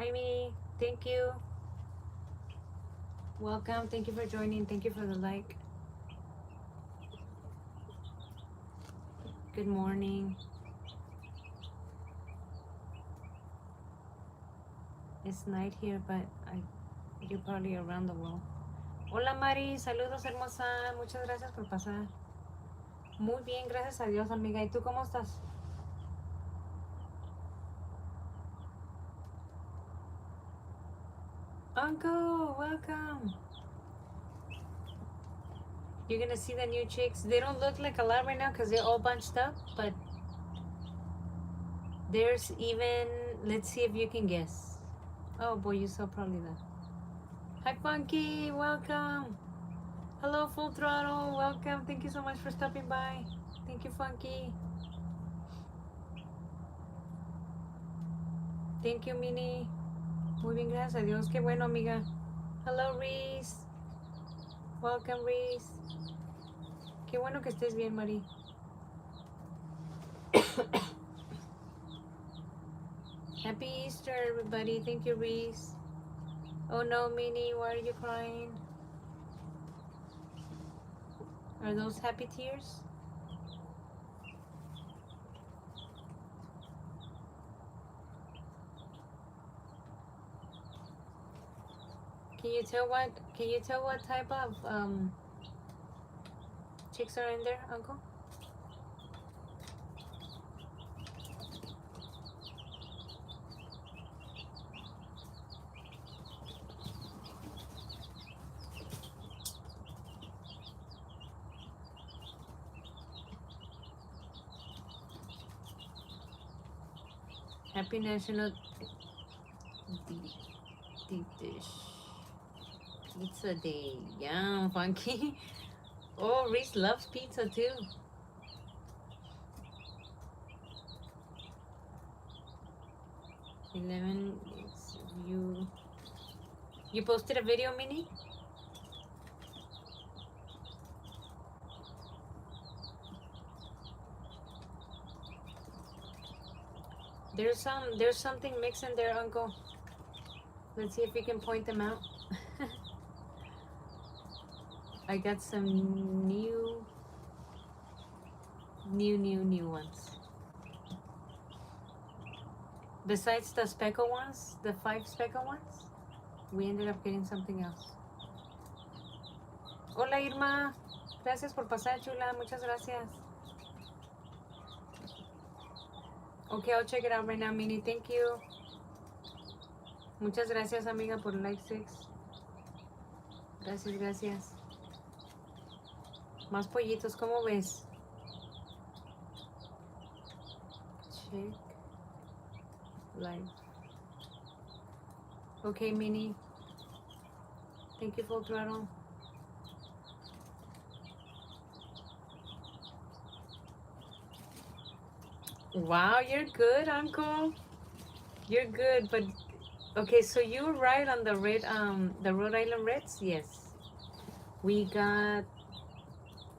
Hi, me. Thank you. Welcome. Thank you for joining. Thank you for the like. Good morning. It's night here, but you're probably around the world. Hola, Mari. Saludos, hermosa. Muchas gracias por pasar. Muy bien, gracias a Dios, amiga. ¿Y tú cómo estás? Uncle, welcome. You're gonna see the new chicks. They don't look like a lot right now because they're all bunched up, but there's even, let's see if you can guess. Oh boy, you saw probably that. Hi, Funky. Welcome. Hello, Full Throttle. Welcome. Thank you so much for stopping by. Thank you, Funky. Thank you, Mini. Muy bien, gracias a Dios. Qué bueno, amiga. Hello, Reese. Welcome, Reese. Qué bueno que estés bien, Mari. Happy Easter, everybody. Thank you, Reese. Oh no, Mini, why are you crying? Are those happy tears? Can you tell what type of chicks are in there, Uncle? Happy National Deep Dish Pizza Day. Yum, Funky. Oh, Reese loves pizza too. 11. It's you posted a video, Mini? There's something mixed in there, Uncle. Let's see if we can point them out. I got some new ones. Besides the speckle ones, the 5 speckle ones, we ended up getting something else. Hola, Irma. Gracias por pasar, chula. Muchas gracias. Okay, I'll check it out right now, Mini. Thank you. Muchas gracias, amiga, por like 6. Gracias, gracias. Más pollitos, ¿cómo ves? Check. Live. Okay, Mini. Thank you, Full Throttle. Wow, you're good, Uncle. You're good, but okay, so you were right on the the Rhode Island Reds. Yes, we got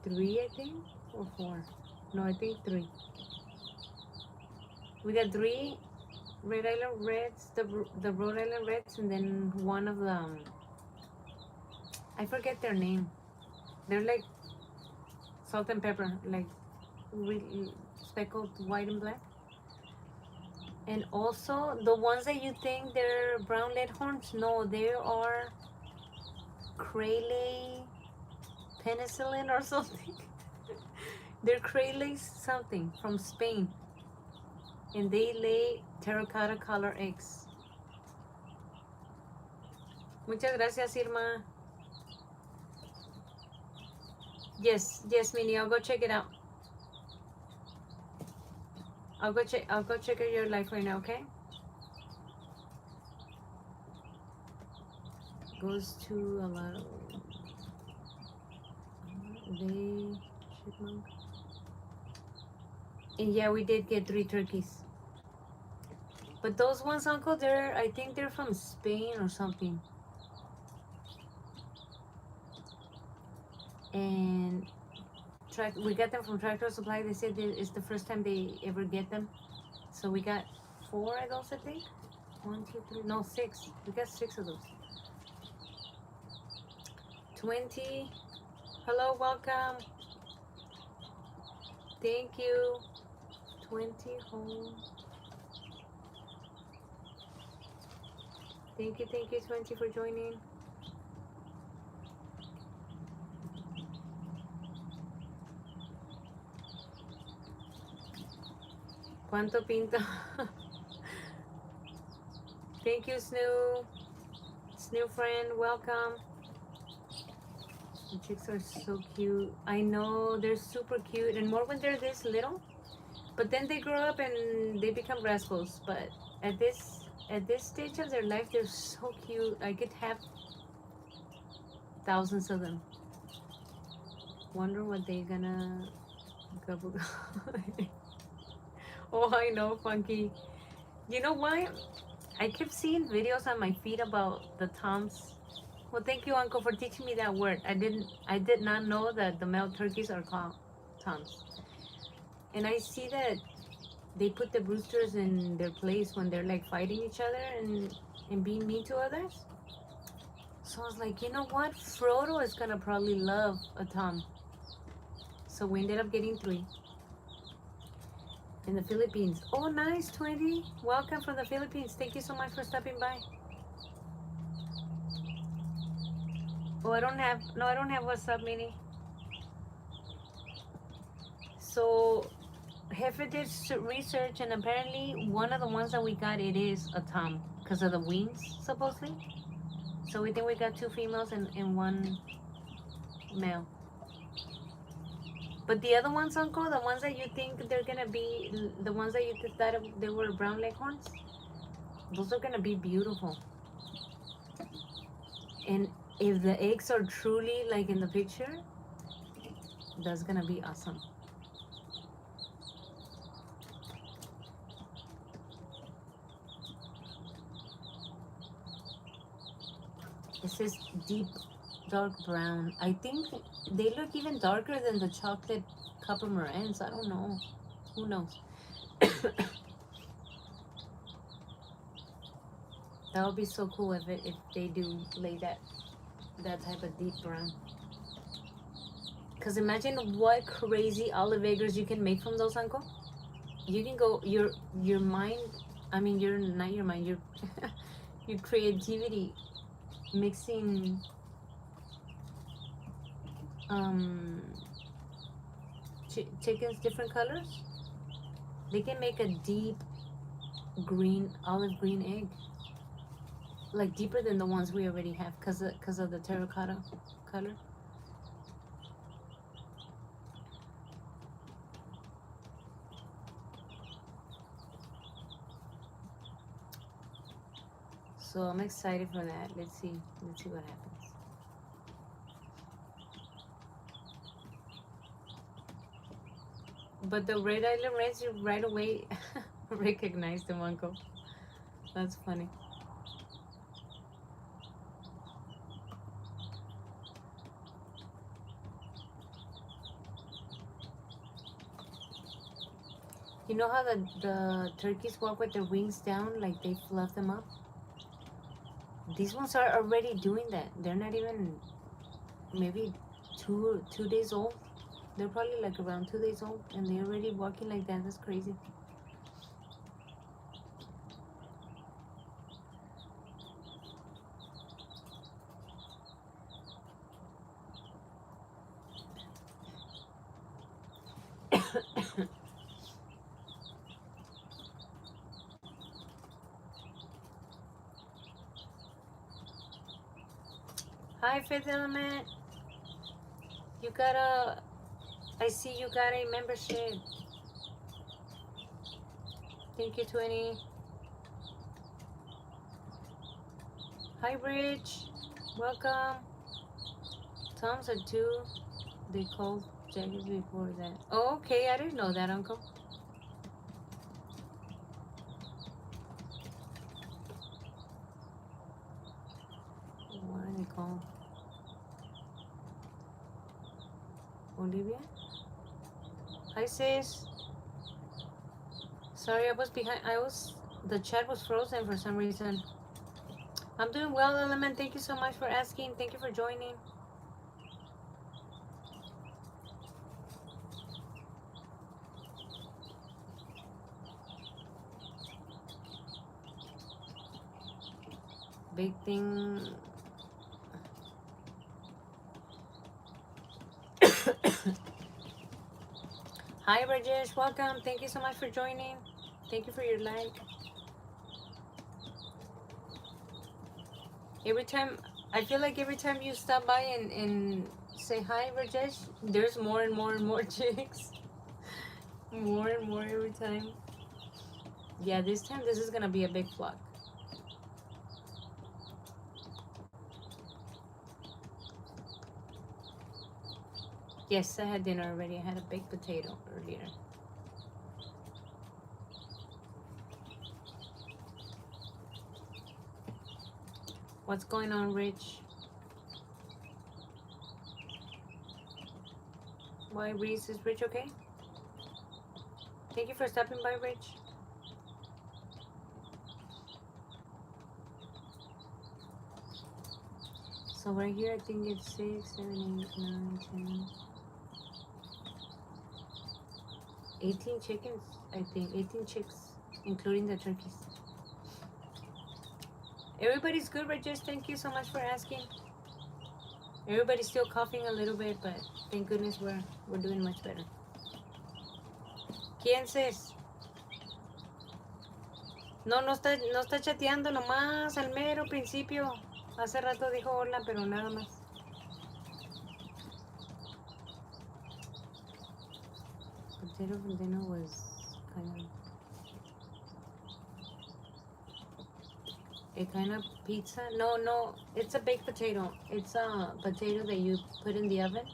3, I think, or 4. No, I think 3. We got 3 Rhode Island Reds, the Rhode Island Reds, and then one of them. I forget their name. They're like salt and pepper, like speckled white and black. And also the ones that you think they're brown leghorns, no, they are Crayley penicillin or something. They're Crayley something from Spain, and they lay terracotta color eggs. Muchas gracias, Irma. Yes, Minnie, I'll go check it out. I'll go check out your life right now, okay? Goes to a lot of chipmunk. And yeah, we did get 3 turkeys. But those ones, Uncle, I think they're from Spain or something. And we got them from Tractor Supply. They said it's the first time they ever get them. So we got 4 of those, I think. 1, 2, 3. No, 6. We got 6 of those. 20. Hello, welcome. Thank you. 20 home. Thank you, 20 for joining. ¿Cuánto pinto? Thank you, Snoo. Snoo friend, welcome. The chicks are so cute. I know, they're super cute. And more when they're this little. But then they grow up and they become rascals. But at this stage of their life, they're so cute. I could have thousands of them. Wonder what they're gonna gobble. Oh, I know, Funky. You know why? I kept seeing videos on my feed about the toms. Well, thank you, Uncle, for teaching me that word. I did not know that the male turkeys are called toms. And I see that they put the roosters in their place when they're like fighting each other and being mean to others. So I was like, you know what? Frodo is gonna probably love a tom. So we ended up getting 3 in the Philippines. Oh, nice, 20. Welcome from the Philippines. Thank you so much for stopping by. Oh, I don't have WhatsApp, Mini. So Jefe did research, and apparently one of the ones that we got, it is a tom because of the wings, supposedly. So we think we got 2 females and 1 male. But the other ones, Uncle, the ones that you think they're gonna be, the ones that you thought they were brown leghorns, those are gonna be beautiful. And if the eggs are truly like in the picture, that's gonna be awesome. It says deep dark brown. I think they look even darker than the chocolate copper Marans. I don't know. Who knows? That would be so cool if they do lay that type of deep brown. Cause imagine what crazy olive acres you can make from those, Uncle. You can go your mind. I mean, your not your mind. Your your creativity mixing chickens different colors. They can make a deep green, olive green egg, like deeper than the ones we already have, cause of the terracotta color. So I'm excited for that. Let's see what happens. But the Red Island Reds, you right away recognize them, Uncle. That's funny. You know how the turkeys walk with their wings down, like they fluff them up? These ones are already doing that. They're not even maybe two days old. They're probably like around 2 days old, and they're already walking like that. That's crazy. Hi, Fifth Element. You got I see you got a membership. Thank you, 20. Hi, Bridge. Welcome. Toms are 2. They called jagged before that. Oh, okay. I didn't know that, Uncle. What are they called? Olivia? Hi, sis. Sorry, I was behind. I was The chat was frozen for some reason. I'm doing well, Element. Thank you so much for asking. Thank you for joining. Big thing. Hi, Rajesh. Welcome. Thank you so much for joining. Thank you for your like. Every time, I feel like every time you stop by and say hi, Rajesh, there's more and more and more chicks. More and more every time. Yeah, this time this is gonna be a big flock. Yes, I had dinner already. I had a baked potato earlier. What's going on, Rich? Why, Reese, is Rich okay? Thank you for stopping by, Rich. So right here, I think it's 6, 7, 8, 9, 10, 18 chickens. I think 18 chicks, including the turkeys. Everybody's good, Regis. Thank you so much for asking. Everybody's still coughing a little bit, but thank goodness we're doing much better. ¿Quién es? No está chateando nomás al mero principio. Hace rato dijo hola, pero nada más. Potato for dinner was kind of pizza. No, it's a baked potato. It's a potato that you put in the oven,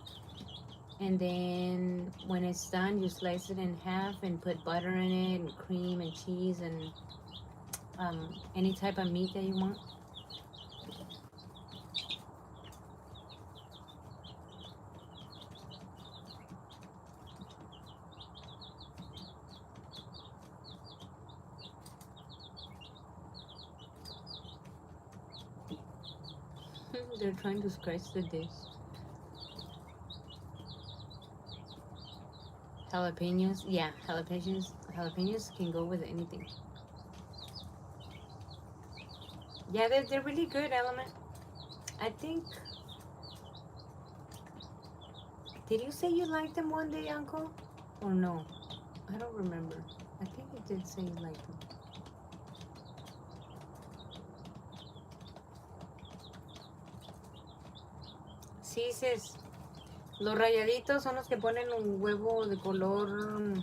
and then when it's done, you slice it in half and put butter in it, and cream and cheese, and any type of meat that you want. They're trying to scratch the dish. Jalapenos, yeah, jalapenos can go with anything. Yeah, they're really good, Element. I think. Did you say you liked them one day, Uncle? Or no? I don't remember. I think you did say you liked them. Sí, sis. Los rayaditos son los que ponen un huevo de color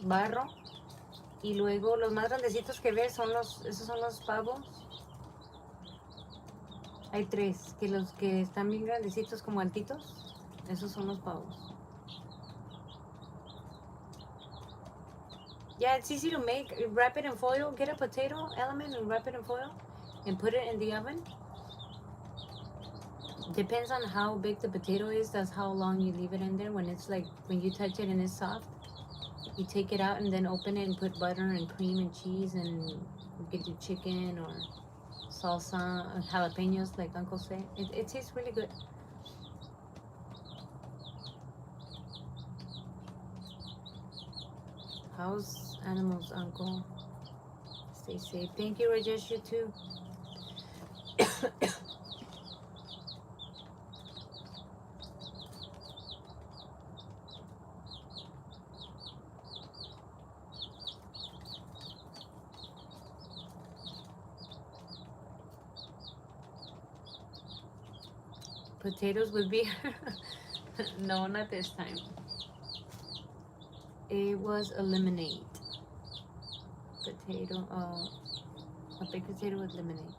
barro. Y luego los más grandecitos que ves esos son los pavos. Hay tres, que los que están bien grandecitos como altitos, esos son los pavos. Yeah, it's easy to make. Wrap it in foil. Get a potato, Element, and wrap it in foil and put it in the oven. Depends on how big the potato is. That's how long you leave it in there. When you touch it and it's soft, you take it out and then open it and put butter and cream and cheese, and you can do chicken or salsa, jalapenos, like Uncle said. It tastes really good. How's animals, Uncle? Stay safe. Thank you, Rajesh. You too. Potatoes with beer? No, not this time. It was a lemonade. Potato, a baked potato with lemonade.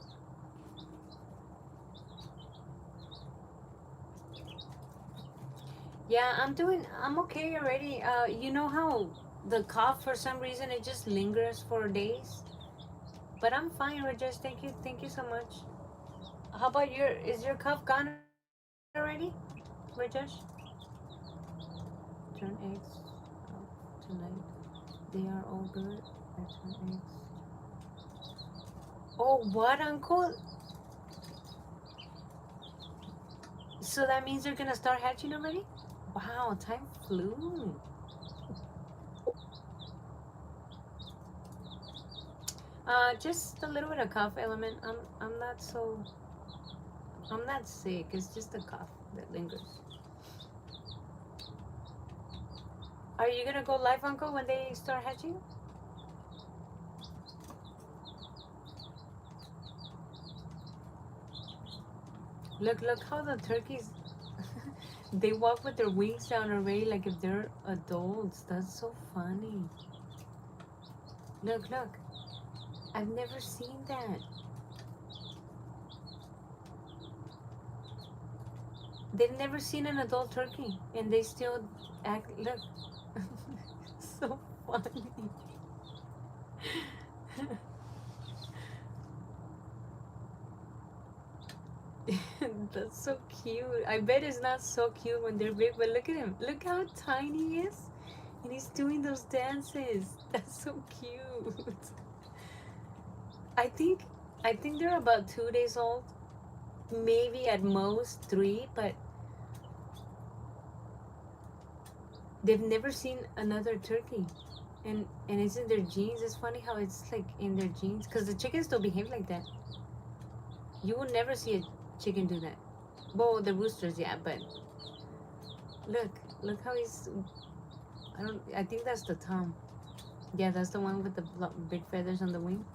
Yeah, I'm okay already. You know how the cough, for some reason, it just lingers for days? But I'm fine, Rajesh. Thank you so much. How about is your cough gone already, Rajesh? Turn eggs out tonight. They are all good. I turn eggs. Oh, what, Uncle? So that means they're gonna start hatching already? Wow, time flew. Just a little bit of cough element. I'm not sick. It's just a cough that lingers. Are you gonna go live, Uncle, when they start hatching? Look how the turkeys they walk with their wings down already like if they're adults. That's so funny. Look. I've never seen that. They've never seen an adult turkey and they still act. Look. So funny. That's so cute. I bet it's not so cute when they're big, but look at him. Look how tiny he is. And he's doing those dances. That's so cute. I think they're about 2 days old. Maybe at most 3, but they've never seen another turkey. And it's in their genes. It's funny how it's like in their genes. Because the chickens don't behave like that. You will never see a chicken do that. Well, the roosters, yeah, but look how he's. I think that's the tom. Yeah, that's the one with the big feathers on the wing.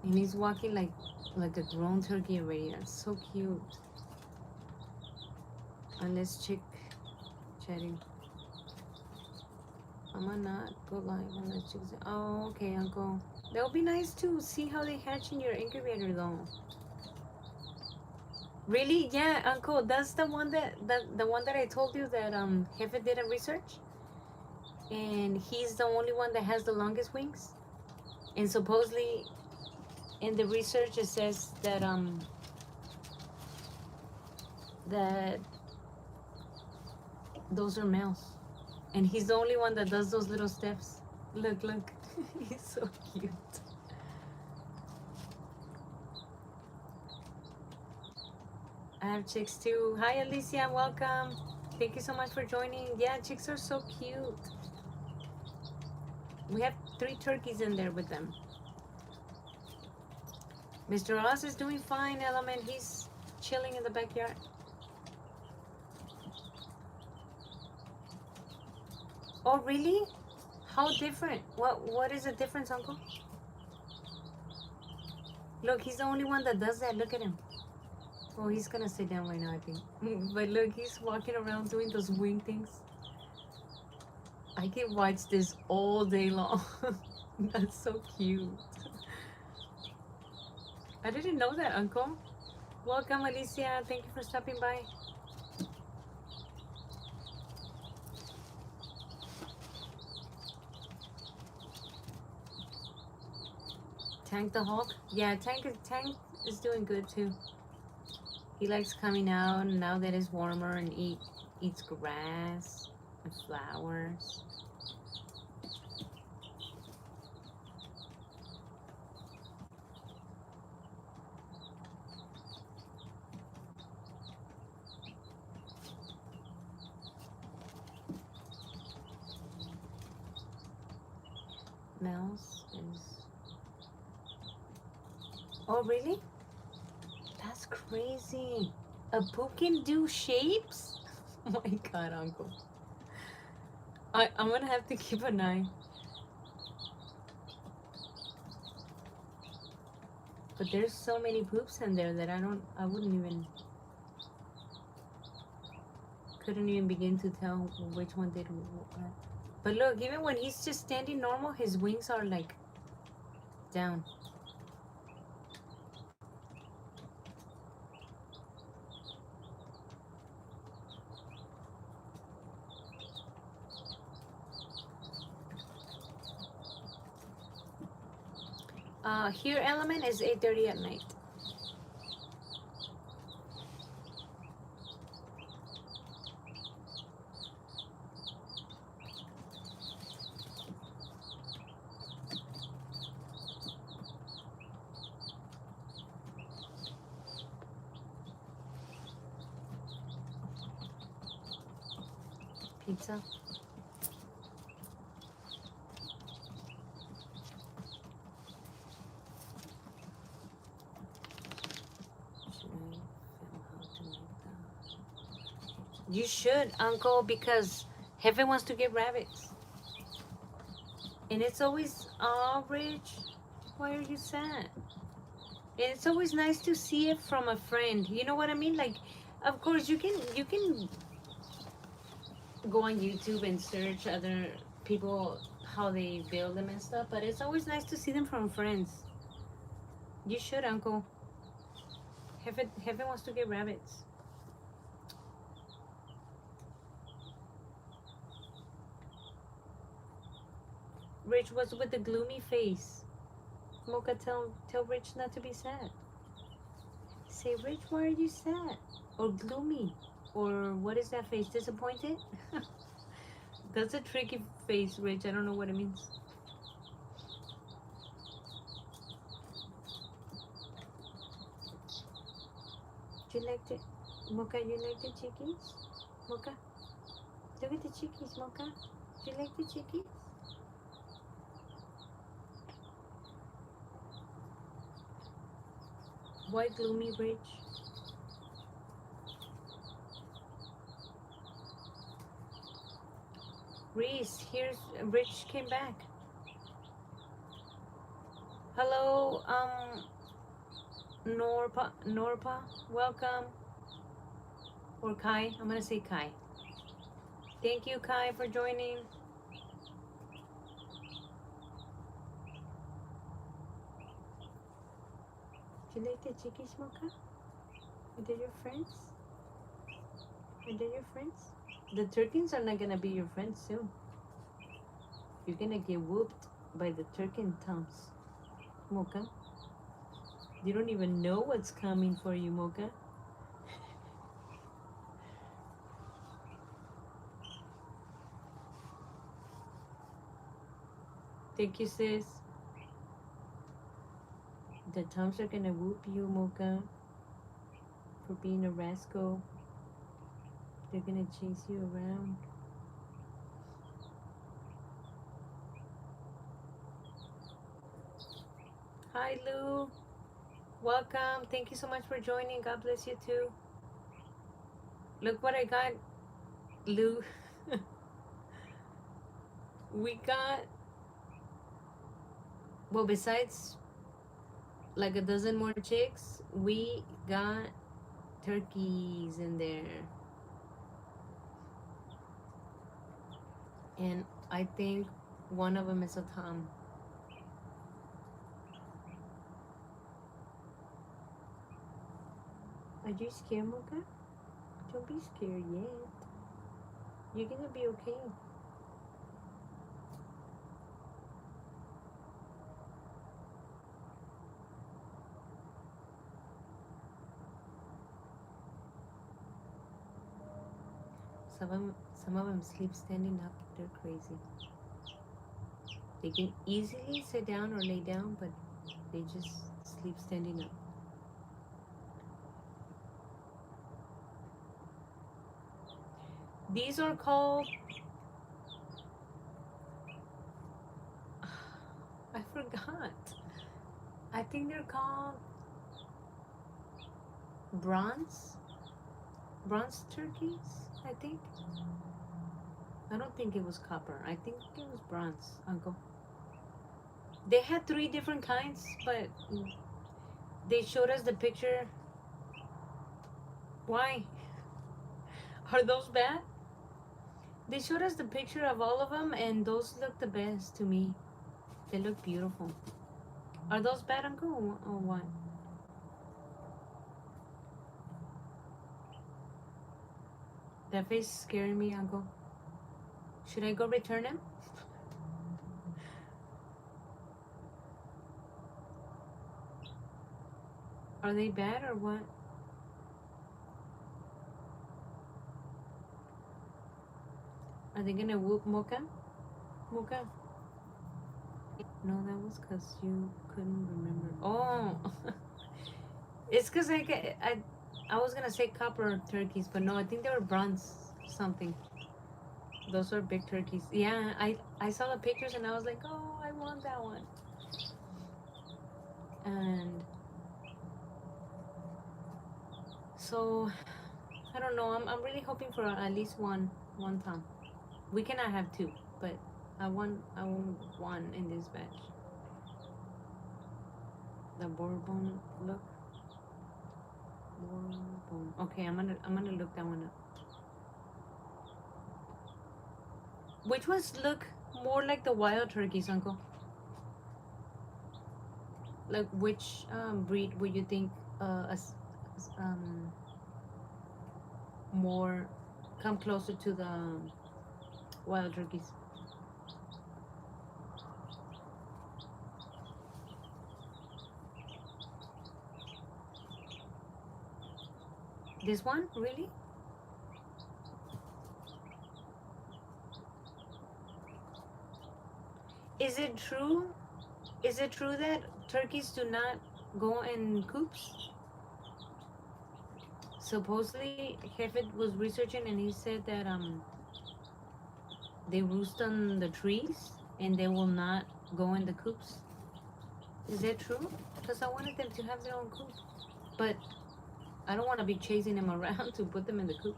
And he's walking like a grown turkey already. That's so cute. And let's check chatting. I'm gonna not go live on the chicks. Oh, okay, Uncle. That would be nice to see how they hatch in your incubator, though. Really? Yeah, Uncle. That's the one that I told you that Jefe did a research, and he's the only one that has the longest wings. And supposedly, in the research, it says that that those are males, and he's the only one that does those little steps. Look, he's so cute. I have chicks too. Hi, Alicia, welcome. Thank you so much for joining. Yeah, chicks are so cute. We have 3 turkeys in there with them. Mr. Ross is doing fine, Element. He's chilling in the backyard. Oh, really? How different? What is the difference, Uncle? Look, he's the only one that does that. Look at him. Oh, he's gonna sit down right now, I think. But look, he's walking around doing those wing things. I can watch this all day long. That's so cute. I didn't know that, Uncle. Welcome, Alicia. Thank you for stopping by. Tank the Hulk? Yeah, Tank is doing good too. He likes coming out now that it's warmer and eats grass and flowers. Mouse is. Oh, really? That's crazy. A poop can do shapes? Oh my god, Uncle. I'm gonna have to keep an eye. But there's so many poops in there that couldn't even begin to tell which one did what. But look, even when he's just standing normal, his wings are like down. Here Element is 8:30 at night. pizza. Should I film how to make that? You should, Uncle, because Heaven wants to get rabbits. And it's always, oh, Rich, why are you sad? And it's always nice to see it from a friend. You know what I mean? Like, of course, you can go on YouTube and search other people how they build them and stuff, but it's always nice to see them from friends. You should, Uncle. Heaven wants to get rabbits. Rich, what's with the gloomy face? Mocha, tell Rich not to be sad. Say, Rich, why are you sad? Or gloomy? Or what is that face? Disappointed? That's a tricky face, Rich. I don't know what it means. Do you like the Mocha? You like the chickies? Mocha, look at the chickies, Mocha. Do you like the chickies? Why gloomy, Rich? Reese, here's Rich came back. Hello, Norpa, welcome. Or Kai, I'm gonna say Kai. Thank you, Kai, for joining. Do you like the chickies, Mocha? Are they your friends? Are they your friends? The turkeys are not gonna be your friends soon. You're gonna get whooped by the turkey toms, Mocha. You don't even know what's coming for you, Mocha. Thank you, sis. The toms are gonna whoop you, Mocha, for being a rascal. They're gonna chase you around. Hi, Lou. Welcome. Thank you so much for joining. God bless you too. Look what I got, Lou. We got, well, besides like a dozen more chicks, we got turkeys in there. And I think one of them is a tom. Are you scared, Mocha? Don't be scared yet. You're gonna be okay. Some of them sleep standing up. They're crazy. They can easily sit down or lay down, but they just sleep standing up. These are called, I forgot. I think they're called bronze turkeys, I think. I don't think it was copper. I think it was bronze, Uncle. They had 3 different kinds, but they showed us the picture. Why? Are those bad? They showed us the picture of all of them, and those look the best to me. They look beautiful. Are those bad, Uncle, or what? That face is scaring me, Uncle. Should I go return him? Are they bad or what? Are they gonna whoop Mocha? Mocha? No, that was because you couldn't remember. Oh! It's because I was gonna say copper turkeys, but no, I think they were bronze something. Those are big turkeys. Yeah, I saw the pictures and I was like, oh, I want that one. And so I don't know. I'm really hoping for at least one tom. We cannot have two, but I want one in this batch. The Bourbon look. Bourbon. Okay, I'm gonna look that one up. Which ones look more like the wild turkeys, Uncle? Like which breed would you think more come closer to the wild turkeys? This one, really? Is it true? Is it true that turkeys do not go in coops? Supposedly, Hefet was researching and he said that they roost on the trees and they will not go in the coops. Is that true? Because I wanted them to have their own coop, but I don't want to be chasing them around to put them in the coop.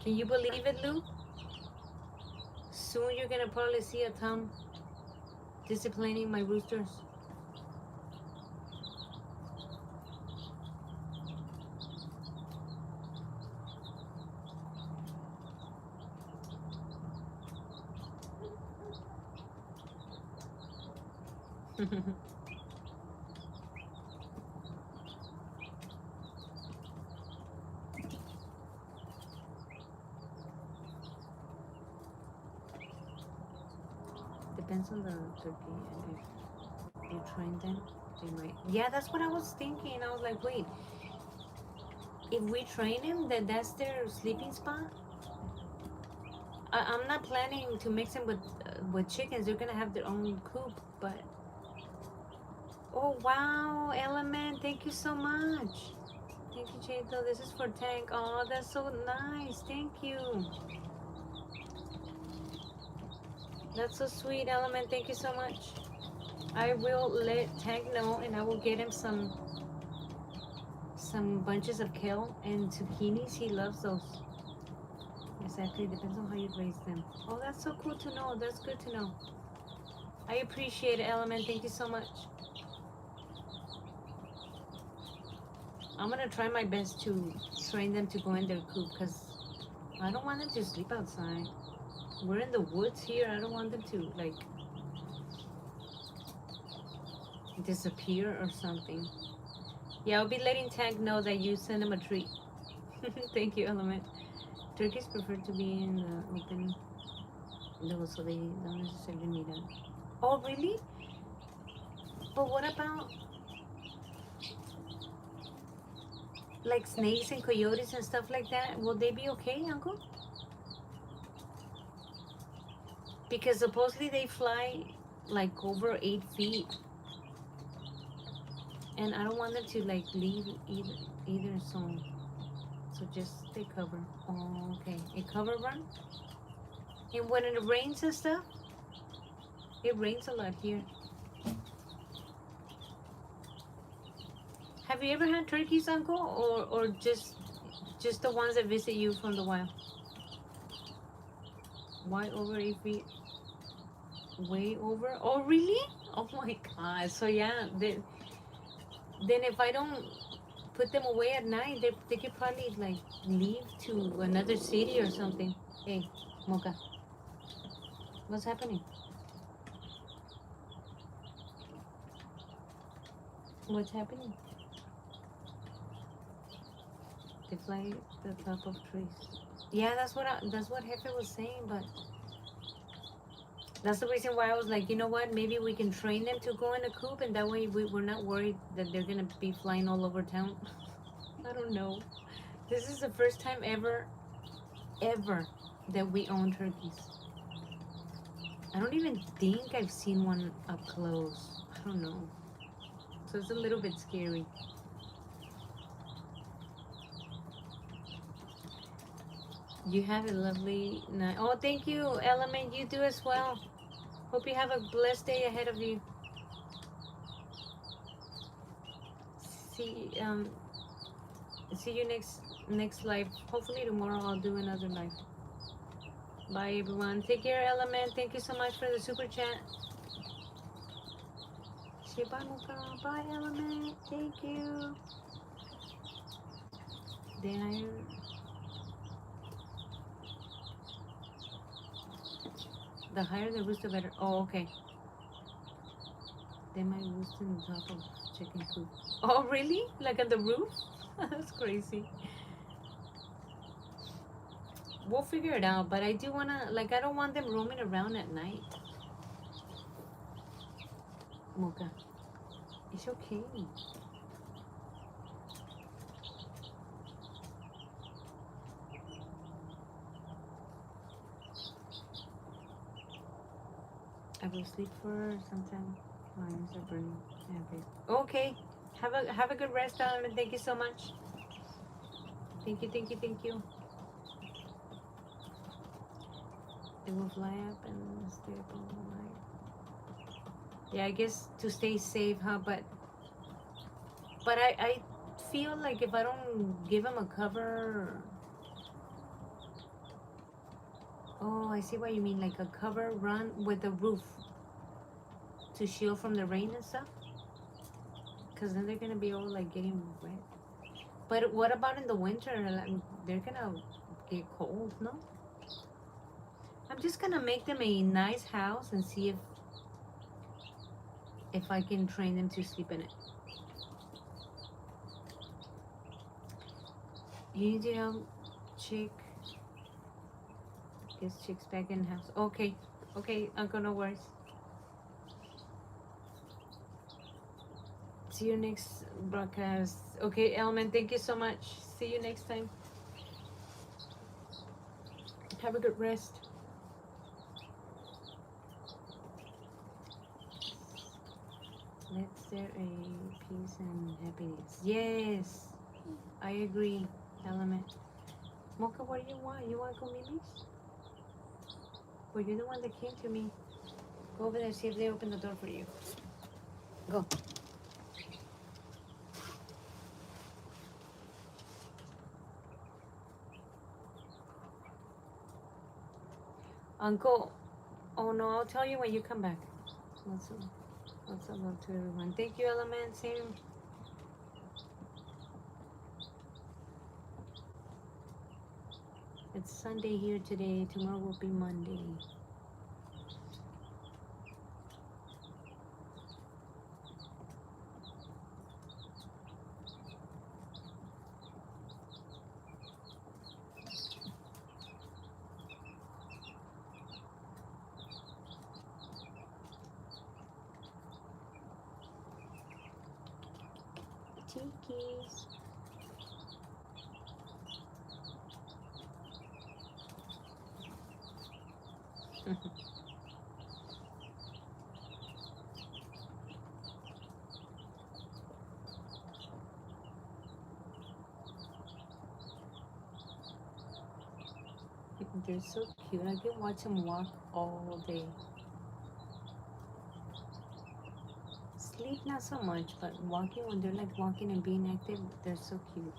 Can you believe it, Lou? Soon you're gonna probably see a Tom disciplining my roosters. Depends on the turkey, and if you train them, they might. Yeah, that's what I was thinking. I was like, wait, if we train them, then that's their sleeping spot. I'm not planning to mix them with chickens. They're gonna have their own coop, but oh wow, Element, thank you so much. Thank you, Chato. This is for Tank. Oh, that's so nice. Thank you. That's so sweet, Element. Thank you so much. I will let Tank know, and I will get him some bunches of kale and zucchinis. He loves those. Exactly. Depends on how you raise them. Oh, that's so cool to know. That's good to know. I appreciate it, Element. Thank you so much. I'm gonna try my best to train them to go in their coop because I don't want them to sleep outside. We're in the woods here. I don't want them to like disappear or something. Yeah, I'll be letting Tank know that you send him a treat. Thank you, Element. Turkeys prefer to be in the open level so they don't necessarily need a... Oh, really? But what about like snakes and coyotes and stuff like that? Will they be okay, Uncle? Because supposedly they fly like over 8 feet. And I don't want them to like leave either so just stay cover. Oh, okay. A cover run? And when it rains and stuff, it rains a lot here. Have you ever had turkeys, Uncle, or just the ones that visit you from the wild? Why over 8 feet? Way over? Oh, really? Oh my God! So yeah, then if I don't put them away at night, they could probably like leave to another city or something. Hey, Mocha, what's happening? What's happening? They fly the top of trees. Yeah, that's what Hefe was saying, but that's the reason why I was like, you know what? Maybe we can train them to go in a coop, and that way we're not worried that they're gonna be flying all over town. I don't know. This is the first time ever that we own turkeys. I don't even think I've seen one up close. I don't know. So it's a little bit scary. You have a lovely night. Oh, thank you, Element. You do as well. Hope you have a blessed day ahead of you. See see you next live. Hopefully tomorrow I'll do another live. Bye everyone. Take care, Element. Thank you so much for the super chat. Say bye, Mocha. Bye, Element. Thank you. The higher the roost, the better. Oh, okay. They might roost in the top of chicken coop. Oh, really? Like on the roof? That's crazy. We'll figure it out, but I do wanna, like, I don't want them roaming around at night. Mocha, it's okay. I will sleep for some time. My eyes are burning. Okay. Have a good rest, and thank you so much. Thank you, thank you, thank you. They will fly up and stay up all night. Yeah, I guess to stay safe, huh? But I feel like if I don't give them a cover. Oh, I see what you mean, like a cover run with a roof to shield from the rain and stuff. Because then they're gonna be all like getting wet. But what about in the winter? Like, they're gonna get cold, no? I'm just gonna make them a nice house and see if I can train them to sleep in it. You need to help Chick. Guess Chick's back in the house. Okay, okay, Uncle, no worries. See you next broadcast. Okay, Element, thank you so much. See you next time. Have a good rest. Let's there a peace and happiness. Yes, I agree, Element. Mocha, what do you want? You want Mimi's? Well, you're the one that came to me. Go over there, see if they open the door for you. Go. Uncle, oh no, I'll tell you when you come back. What's up, love to everyone. Thank you, Element. Same. It's Sunday here today. Tomorrow will be Monday. Tikis. They're so cute. I can watch them walk all day. Sleep not so much, but walking, when they're like walking and being active, they're so cute.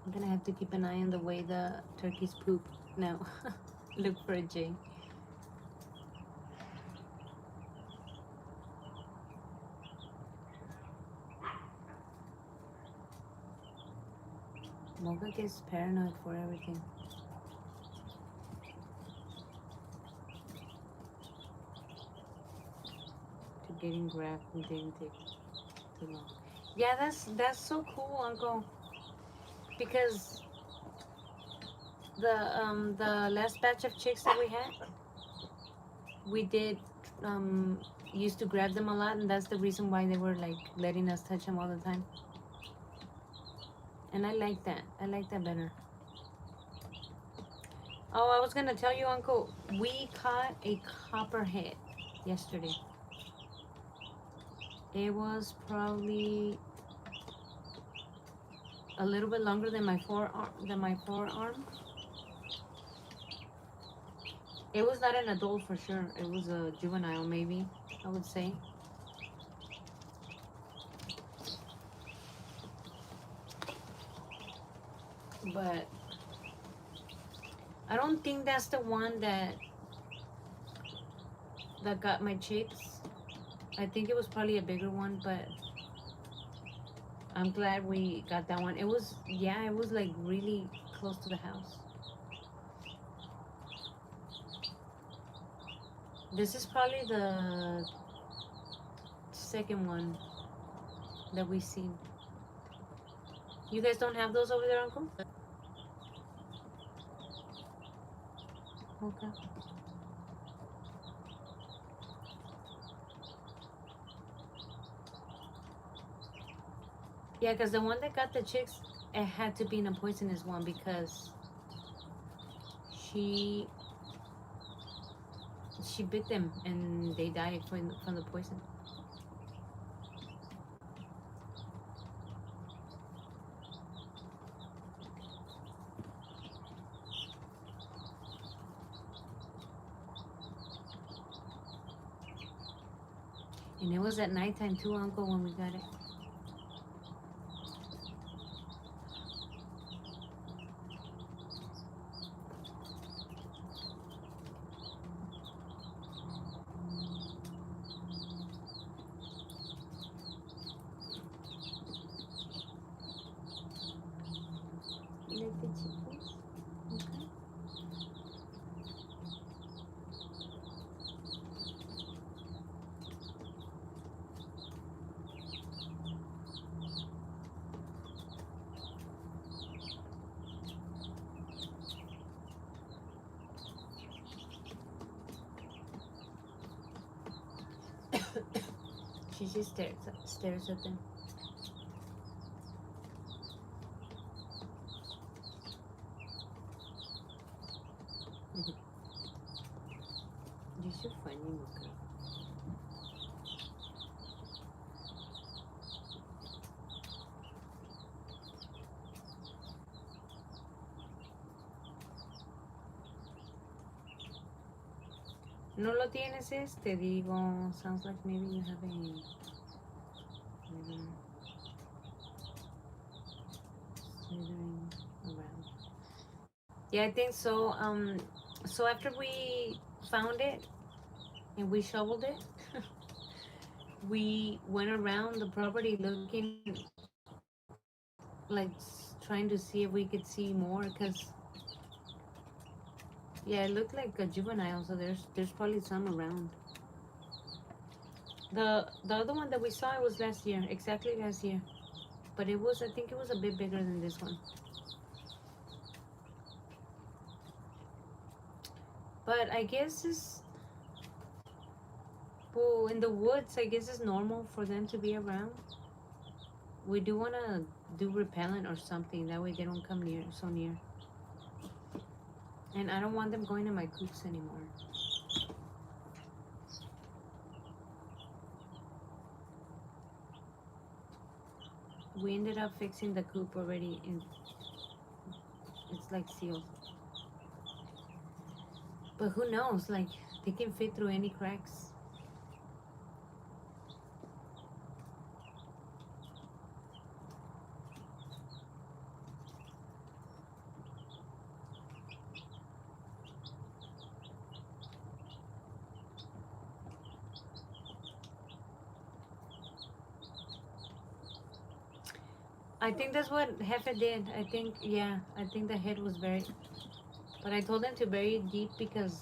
I'm gonna have to keep an eye on the way the turkeys poop now. Look for a J. Mocha gets paranoid for everything. To getting grabbed and didn't take too long. Yeah, that's so cool, Uncle. Because the last batch of chicks that we had, we did used to grab them a lot, and that's the reason why they were like letting us touch them all the time. And I like that. I like that better. Oh, I was gonna tell you, Uncle, we caught a copperhead yesterday. It was probably a little bit longer than my forearm. It was not an adult for sure. It was a juvenile, maybe, I would say. But I don't think that's the one that got my chicks. I think it was probably a bigger one, but I'm glad we got that one. It was, yeah, it was like really close to the house. This is probably the second one that we seen. You guys don't have those over there, Uncle? Okay. Yeah, because the one that got the chicks, it had to be in a poisonous one because she she bit them and they died from the poison. And it was at nighttime too, Uncle, when we got it. You like the chickens? Okay. She just stares at them. You're so funny, Luca. No lo tienes, te digo. Sounds like maybe you have a slithering around. Yeah, I think so. So after we found it and we shoveled it, we went around the property looking, like trying to see if we could see more. Cause yeah, it looked like a juvenile. So there's probably some around. The other one that we saw, it was last year, exactly last year, but it was, I think it was a bit bigger than this one. But I guess it's, well, in the woods, I guess it's normal for them to be around. We do want to do repellent or something, that way they don't come near, so near. And I don't want them going to my coops anymore. We ended up fixing the coop already, and it's like sealed. But who knows, like, they can fit through any cracks. I think that's what Hefe did. I think, yeah, I think the head was buried. But I told them to bury it deep because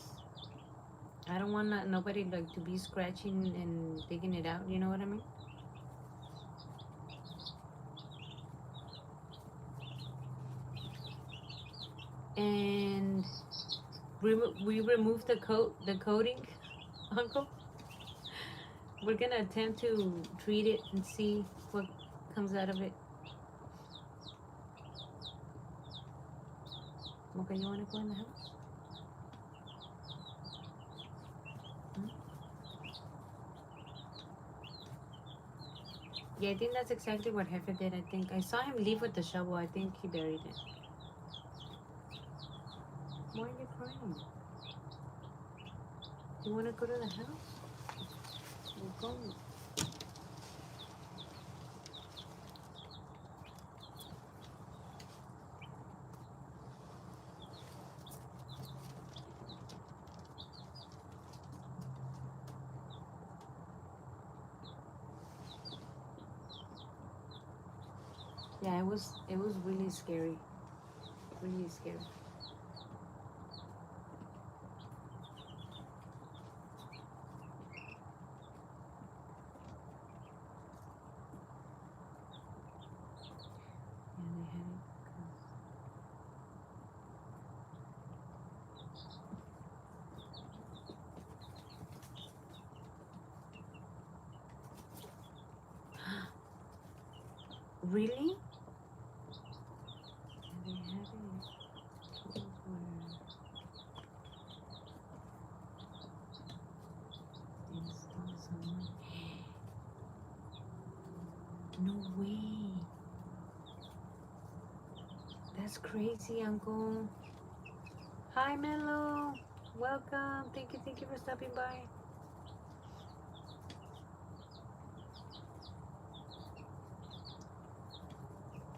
I don't want nobody like to be scratching and digging it out. You know what I mean? And we removed the coating, Uncle. We're gonna attempt to treat it and see what comes out of it. Okay, you wanna go in the house? Hmm? Yeah, I think that's exactly what Heifer did. I think I saw him leave with the shovel. I think he buried it. Why are you crying? You wanna go to the house? We'll go. Yeah, it was really scary. Really scary. Yeah, they had it. Really? Yeah, they had it. Those were installed someone. No way. That's crazy, Uncle. Hi, Mello. Welcome. Thank you for stopping by.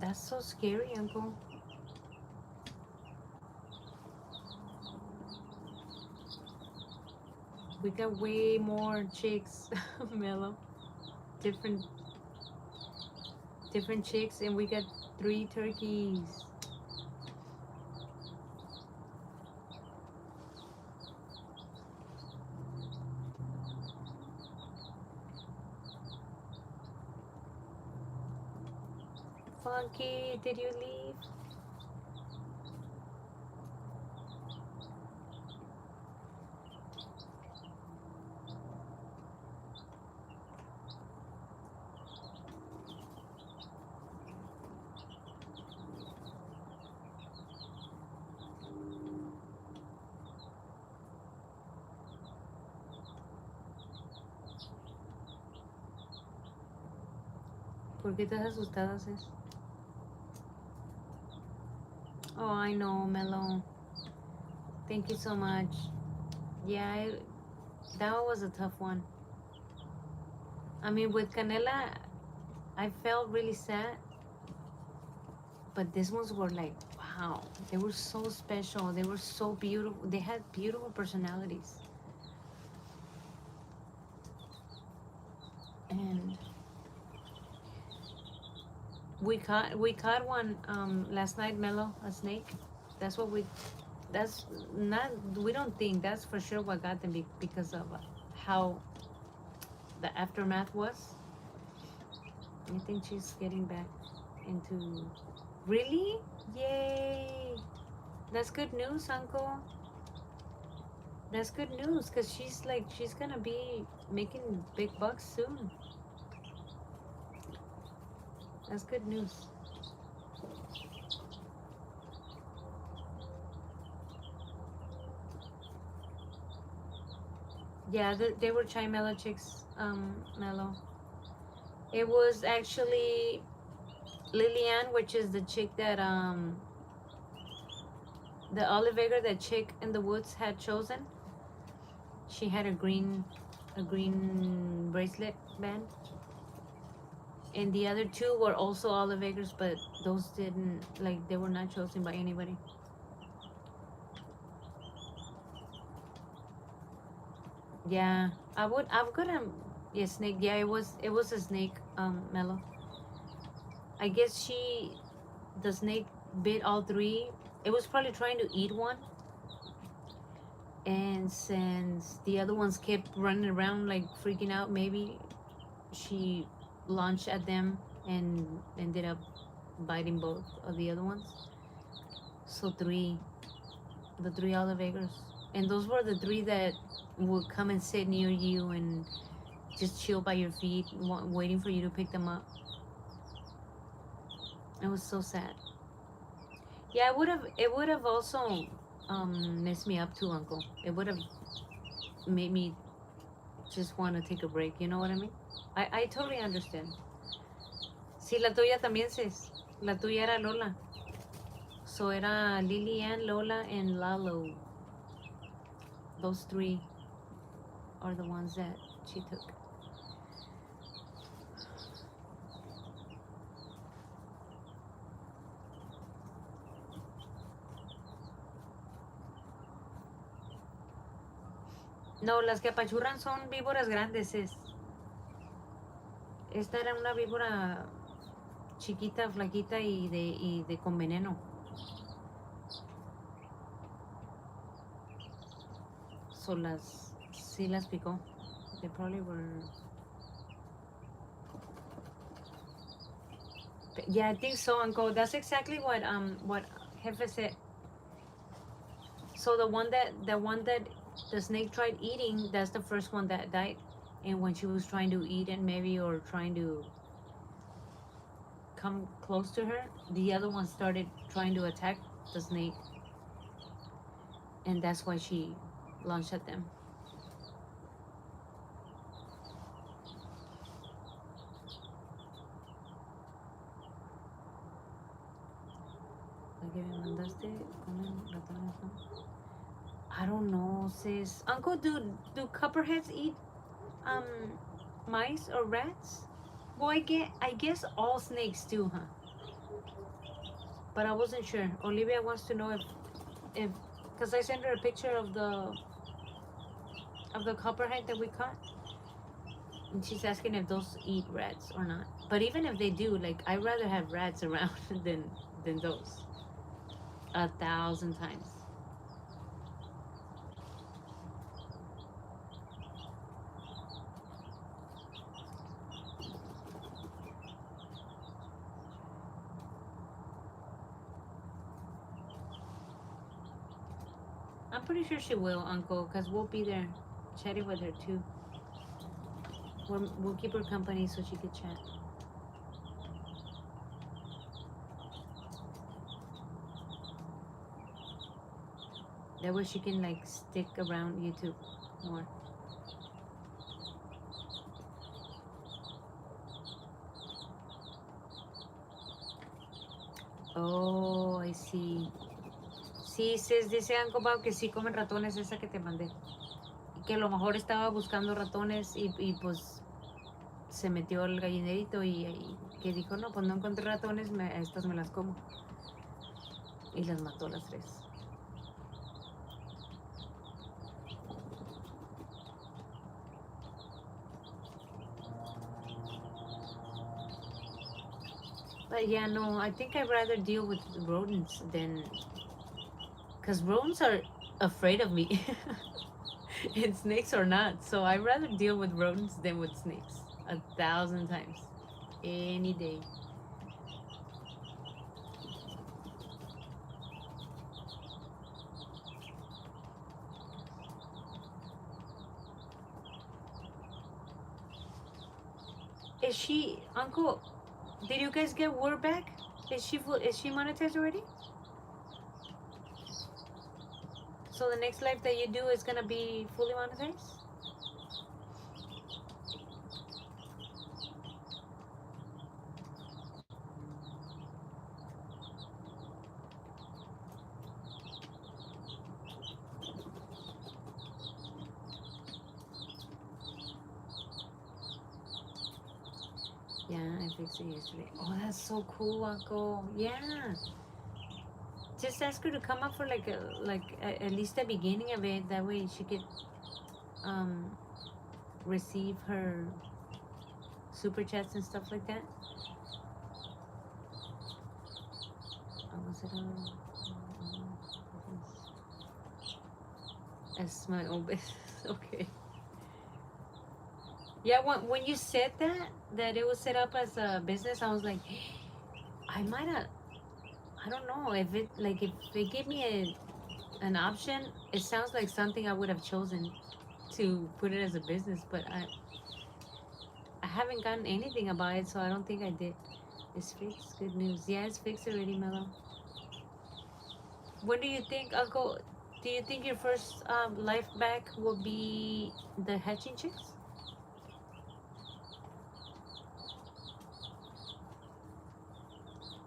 That's so scary, Uncle. We got way more chicks, Mello. Different different chicks, and we got 3 turkeys. Funky, did you leave? ¿Por qué estás asustada, sis? Oh, I know, Mello. Thank you so much. Yeah, that was a tough one. I mean, with Canela, I felt really sad, but these ones were like, wow, they were so special. They were so beautiful. They had beautiful personalities. And we caught one last night, Mello, a snake. That's what we. That's not. We don't think that's for sure what got them because of how the aftermath was. I think she's getting back into. Really? Yay! That's good news, Uncle. That's good news because she's gonna be making big bucks soon. That's good news. Yeah, they were Chimela chicks, Mello. It was actually Lillian, which is the chick that the Olivator, that chick in the woods had chosen. She had a green bracelet band. And the other 2 were also Olivagers, but those didn't, like, they were not chosen by anybody. Yeah, I've got a, yeah, snake. Yeah, it was a snake, Mello. I guess the snake bit all 3. It was probably trying to eat one, and since the other ones kept running around like freaking out, maybe she launched at them and ended up biting both of the other ones. So the 3 Olivagers, and those were the 3 that would come and sit near you and just chill by your feet, waiting for you to pick them up. It was so sad. Yeah, it would have also messed me up too, Uncle. It would have made me just want to take a break. You know what I mean? I totally understand. Sí, la tuya también, sis. La tuya era Lola. So era Lilian, Lola, and Lalo. Those three are the ones that she took. No, las que apachurran son víboras grandes, es. Esta era una víbora chiquita, flaquita y de con veneno. So sí las picó. They probably were. Yeah, I think so, Uncle. That's exactly what Jefe said. So the one that the snake tried eating, that's the first one that died. And when she was trying to eat it, maybe, or trying to come close to her, the other one started trying to attack the snake, and that's why she launched at them. I don't know, sis. Uncle, do copperheads eat mice or rats? Well, I guess all snakes do, huh? But I wasn't sure. Olivia wants to know if because I sent her a picture of the copperhead that we caught, and she's asking if those eat rats or not. But even if they do, like, I'd rather have rats around than those. 1,000 times. I'm pretty sure she will, Uncle, because we'll be there chatting with her too. We'll keep her company so she could chat. That way she can, like, stick around YouTube more. Oh, I see. Sí, dice Uncle Bob que sí comen ratones, esa que te mandé. Y que a lo mejor estaba buscando ratones y pues se metió el gallinerito y que dijo, no, pues no encontré ratones, estas me las como. Y las mató las tres. But yeah, no, I think I'd rather deal with rodents than... Because rodents are afraid of me. And snakes are not. So I'd rather deal with rodents than with snakes. 1,000 times. Any day. Is she, Uncle, did you guys get word back? Is she monetized already? So the next live that you do is gonna be fully monetized? Yeah, I fixed it yesterday. Oh, that's so cool, Uncle. Yeah. Just ask her to come up for at least the beginning of it. That way she could receive her super chats and stuff like that. Was it as my own business? Okay. Yeah, when you said that it was set up as a business, I was like, I might have. I don't know if they give me an option. It sounds like something I would have chosen to put it as a business, but haven't gotten anything about it, so I don't think I did. It's fixed. Good news. Yeah, it's fixed already, Mellow. When do you think, Uncle? Do you think your first life back will be the hatching chicks?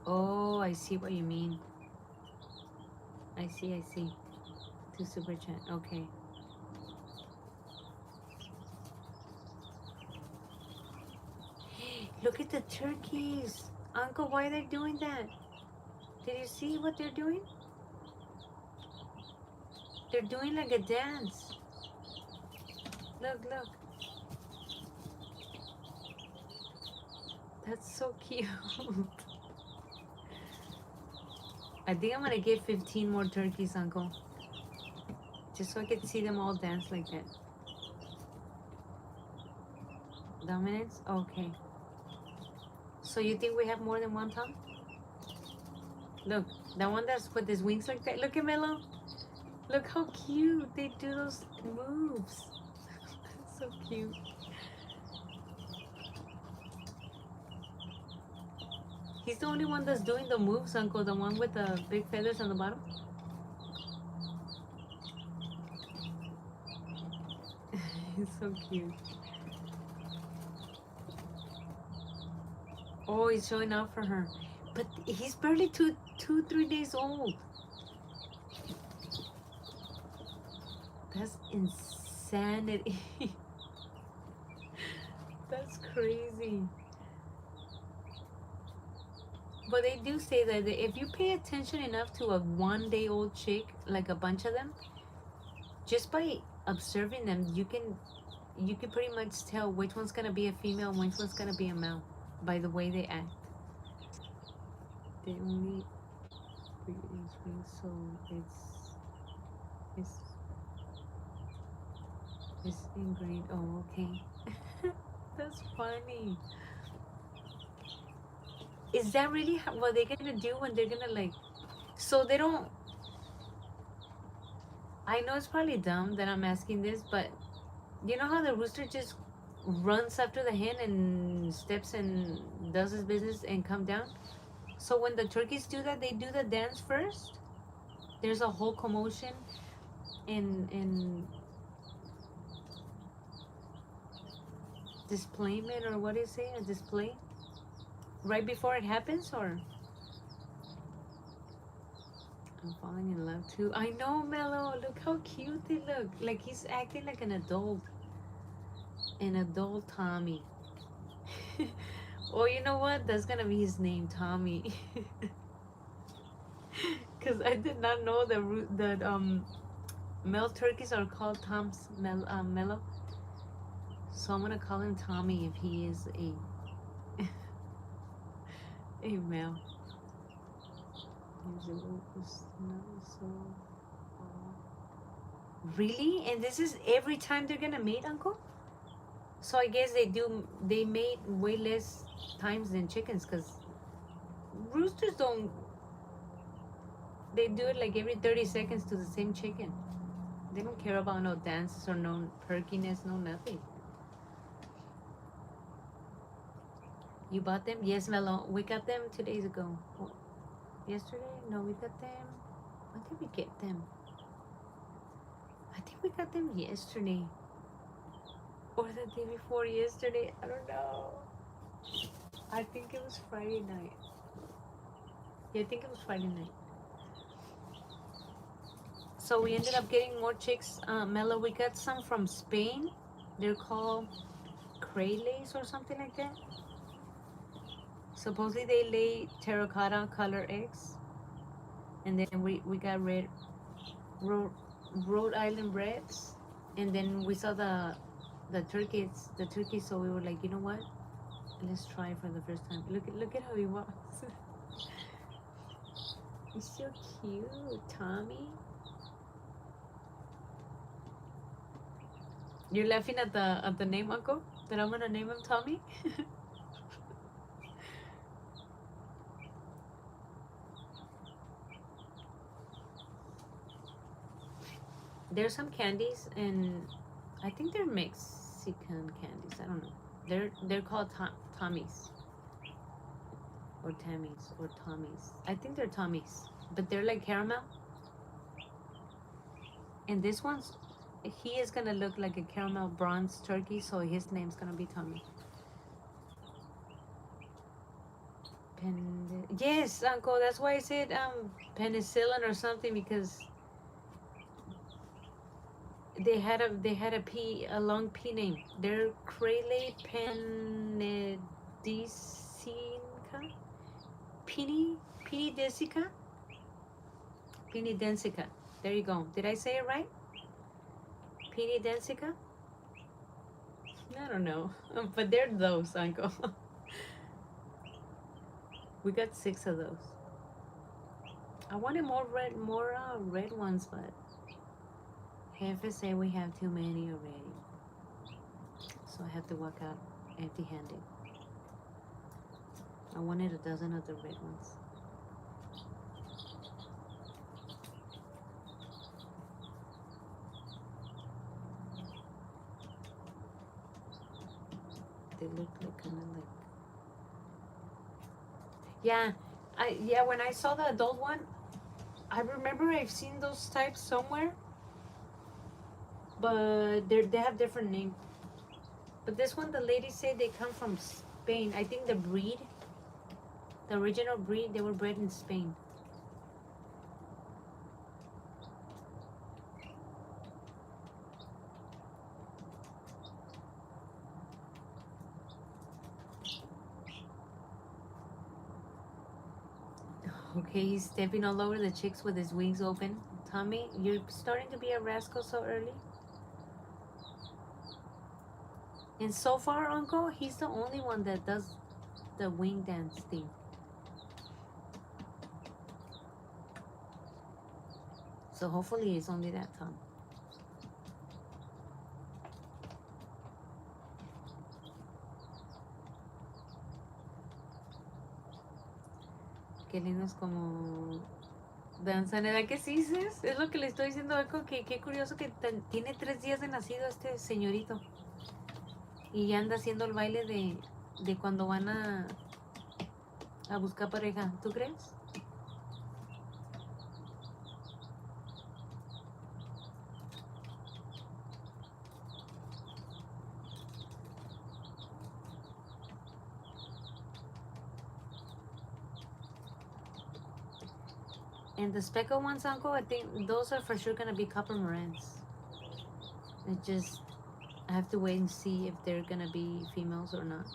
Oh, I see what you mean. I see. I see. To super chat. Okay. Look at the turkeys, Uncle. Why are they doing that? Did you see what they're doing? They're doing like a dance. Look, look. That's so cute. I think I'm gonna get 15 more turkeys, Uncle. Just so I can see them all dance like that. Dominance? Okay. So you think we have more than one Tom? Look, the one that's with his wings like that. Look at Mello. Look how cute they do those moves. So cute. He's the only one that's doing the moves, Uncle. The one with the big feathers on the bottom. He's so cute. Oh, he's showing up for her. But he's barely 3 days old. That's insanity. That's crazy. But they do say that if you pay attention enough to a 1 day old chick, like a bunch of them, just by observing them, you can pretty much tell which one's gonna be a female and which one's gonna be a male by the way they act. They only breed in spring, so it's it's ingrained. Oh, okay. That's funny. Is that really what they're gonna do when they're gonna like? So they don't. I know it's probably dumb that I'm asking this, but you know how the rooster just runs after the hen and steps and does his business and come down? So when the turkeys do that, they do the dance first. There's a whole commotion in displayment, or what do you say? A display right before it happens, or I'm falling in love too. I know, Mello. Look how cute they look. Like he's acting like an adult. An adult Tommy. Oh, you know what? That's gonna be his name, Tommy. Cause I did not know that male turkeys are called Mellow. So I'm gonna call him Tommy if he is a male. Really? And this is every time they're gonna mate, Uncle? So I guess they mate way less times than chickens, because roosters don't, they do it like every 30 seconds to the same chicken. They don't care about no dances or no perkiness, no nothing. You bought them? Yes, Melon. We got them 2 days ago. Oh, yesterday? No, we got them. When did we get them? I think we got them yesterday. Or the day before yesterday. I don't know. I think it was Friday night. Yeah, I think it was Friday night. So we ended up getting more chicks. Mello, we got some from Spain. They're called Craylays or something like that. Supposedly they lay terracotta color eggs. And then we got Rhode Island Reds. And then we saw the turkeys, so we were like, you know what? Let's try for the first time. Look at how he walks. He's so cute, Tommy. You're laughing at the name, Uncle? That I'm gonna name him Tommy? There's some candies, and I think they're Mexican candies. I don't know. They're called Tommies or Tammys or Tommies. I think they're Tommies, but they're like caramel. And this one's he is gonna look like a caramel bronze turkey, so his name's gonna be Tommy. Yes, Uncle. That's why I said penicillin or something, because they had a long P name. They're Crale Penedicinca, Pini Penidesica, Penidensica. There you go. Did I say it right? Penidensica. I don't know, but they're those, Uncle. We got 6 of those. I wanted more red ones, but Jefe say we have too many already, so I have to walk out empty-handed. I wanted a dozen of the red ones. They look like kind of like, yeah. When I saw the adult one, I remember I've seen those types somewhere, but they have different names. But this one, the lady said they come from Spain. I think the breed, the original breed, they were bred in Spain. Okay, he's stepping all over the chicks with his wings open. Tommy, you're starting to be a rascal so early. And so far, Uncle, he's the only one that does the wing dance thing. So hopefully it's only that time. Qué lindos como danzan. ¿Edad que sí dices? Es lo que le estoy diciendo a Eco, que qué curioso que tiene 3 días de nacido este señorito. Y ya anda haciendo el baile de cuando van a buscar pareja. ¿Tú crees? And the speckled ones, Uncle, I think those are for sure gonna be copper morans. I have to wait and see if they're gonna be females or not.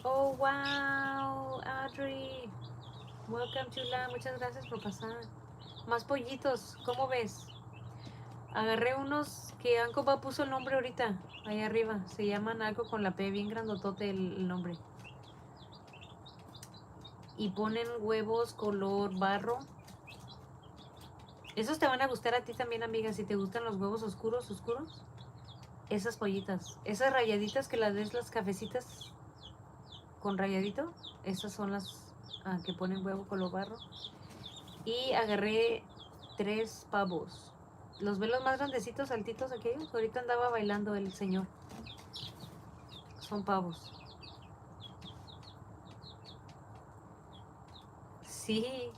Oh, wow, Audrey. Welcome, chula. Muchas gracias por pasar. Más pollitos, ¿cómo ves? Agarré unos que Ancopa puso el nombre ahorita, ahí arriba. Se llaman algo con la P, bien grandotote el nombre. Y ponen huevos color barro. Esos te van a gustar a ti también, amiga, si te gustan los huevos oscuros. Esas pollitas, esas rayaditas que las ves, las cafecitas con rayadito, esas son las que ponen huevo color barro. Y agarré 3 pavos. Los velos más grandecitos, altitos aquellos. Ahorita andaba bailando el señor. Son pavos. Sí.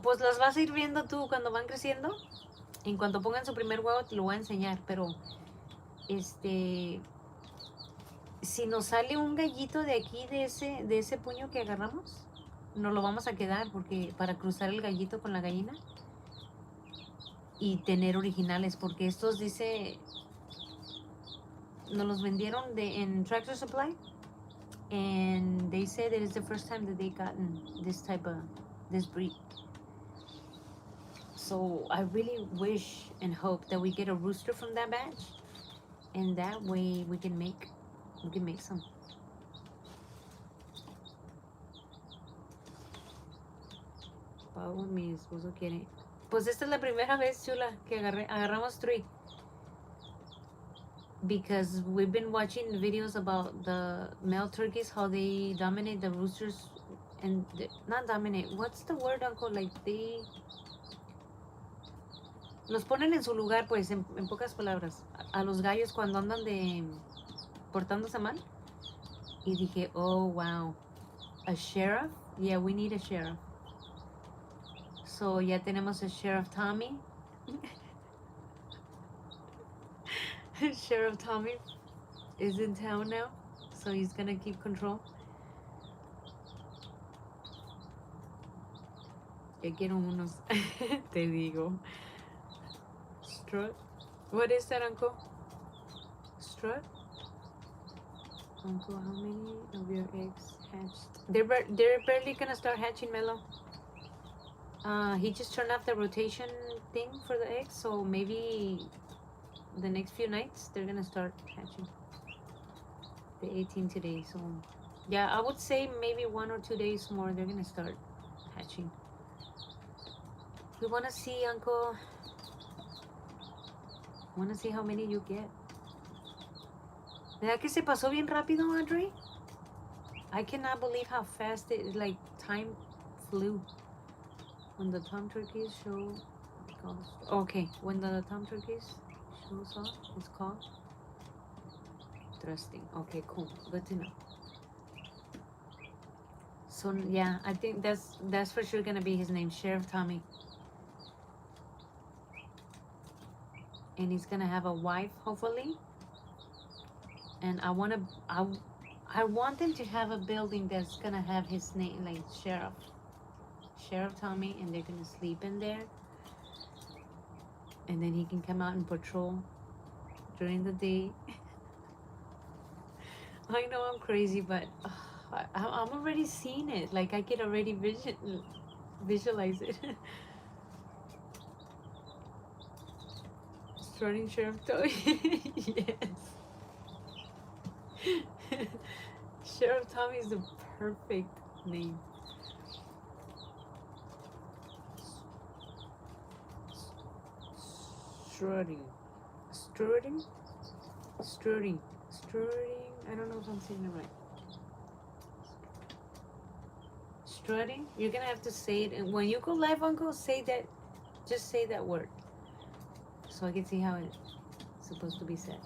Pues las vas a ir viendo tú cuando van creciendo. En cuanto pongan su primer huevo te lo voy a enseñar. Pero, si nos sale un gallito de aquí, de ese puño que agarramos, nos lo vamos a quedar, porque para cruzar el gallito con la gallina y tener originales, porque estos nos los vendieron en Tractor Supply, and they said it is the first time that they gotten this breed. So I really wish and hope that we get a rooster from that batch, and that way we can make some. Pavo, mi esposo quiere. Pues esta es la primera vez, chula, que agarramos 3. Because we've been watching videos about the male turkeys, how they dominate the roosters, and not dominate. What's the word, Uncle? Like los ponen en su lugar, pues, en pocas palabras. A los gallos cuando andan de portándose mal. Y dije, oh, wow, a sheriff? Yeah, we need a sheriff. So, ya tenemos a Sheriff Tommy. Sheriff Tommy is in town now, so he's gonna keep control. Ya quiero unos. Te digo. Strut. What is that, Uncle? Strut? Uncle, how many of your eggs hatched? They're barely gonna start hatching, Mello. He just turned off the rotation thing for the eggs, so maybe the next few nights they're gonna start hatching. The 18 today, so yeah, I would say maybe 1 or 2 days more they're gonna start hatching. We wanna see, Uncle. Wanna see how many you get. ¿Verdad que se pasó bien rápido, Audrey? I cannot believe how fast it, like, time flew. When the tom turkeys show, okay, when the tom turkeys shows up, it's called. Interesting. Okay, cool. Good to know. So yeah, I think that's for sure gonna be his name, Sheriff Tommy. And he's gonna have a wife, hopefully. And I want them to have a building that's gonna have his name, like Sheriff Tommy, and they're gonna sleep in there. And then he can come out and patrol during the day. I know I'm crazy, but I'm already seeing it. Like, I can already visualize it. Starting Sheriff Tommy. Yes. Sheriff Tommy is the perfect name. Strutting. I don't know if I'm saying it right. Strutting. You're gonna have to say it, and when you go live, Uncle, say that. Just say that word, so I can see how it's supposed to be said.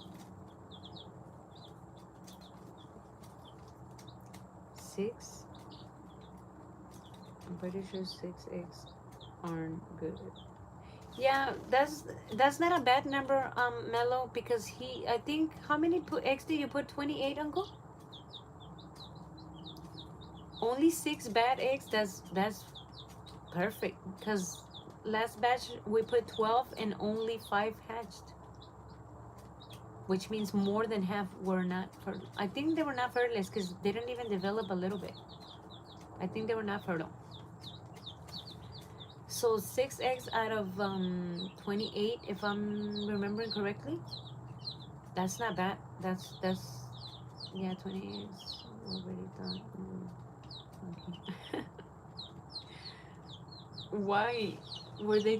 6. I'm pretty sure 6 eggs aren't good. Yeah, that's not a bad number, Mello, because I think, how many eggs did you put? 28, Uncle? Only 6 bad eggs. That's perfect, because last batch we put 12 and only 5 hatched, which means more than half were not fertile. I think they were not fertilized because they didn't even develop a little bit. I think they were not fertile. So 6 eggs out of 28, if I'm remembering correctly. That's not bad. That's yeah, 28 is already done. Okay. Why were they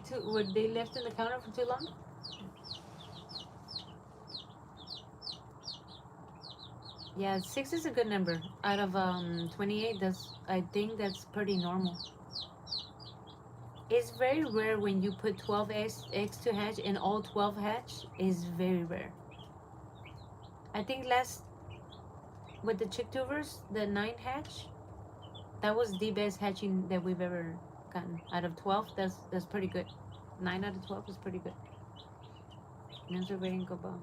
left in the counter for too long? Yeah, 6 is a good number. Out of 28, I think that's pretty normal. It's very rare when you put 12 eggs to hatch and all 12 hatch. Is very rare. I think with the Chicktubers, the 9 hatch, that was the best hatching that we've ever gotten. Out of 12, that's pretty good. 9 out of 12 is pretty good. Names are waiting go well.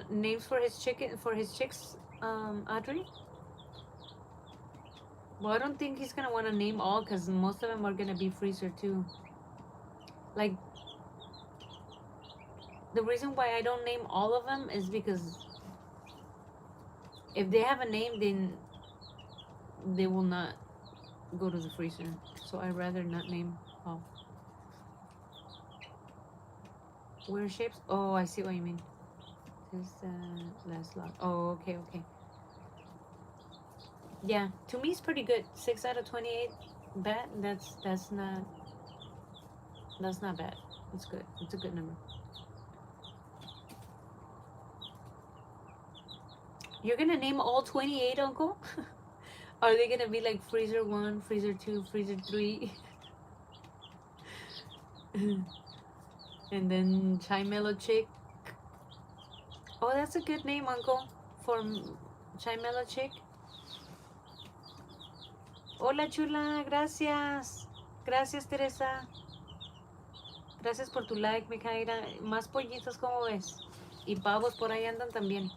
Names for his chicks, Audrey? Well, I don't think he's gonna want to name all, because most of them are gonna be freezer too. Like, the reason why I don't name all of them is because if they have a name, then they will not go to the freezer. So I'd rather not name all. Weird shapes? Oh, I see what you mean. This is the last lot. Oh, okay. Yeah, to me it's pretty good. 6 out of 28 bad. That's not bad. It's good. It's a good number. You're gonna name all 28, Uncle? Are they gonna be like freezer 1, freezer 2, freezer 3? And then Chai Mellow Chick. Oh, that's a good name, Uncle, for Chai Mellow Chick. Hola, chula, gracias. Gracias, Teresa. Gracias por tu like, Mijaira. Más pollitos, ¿cómo ves? Y pavos por ahí andan también.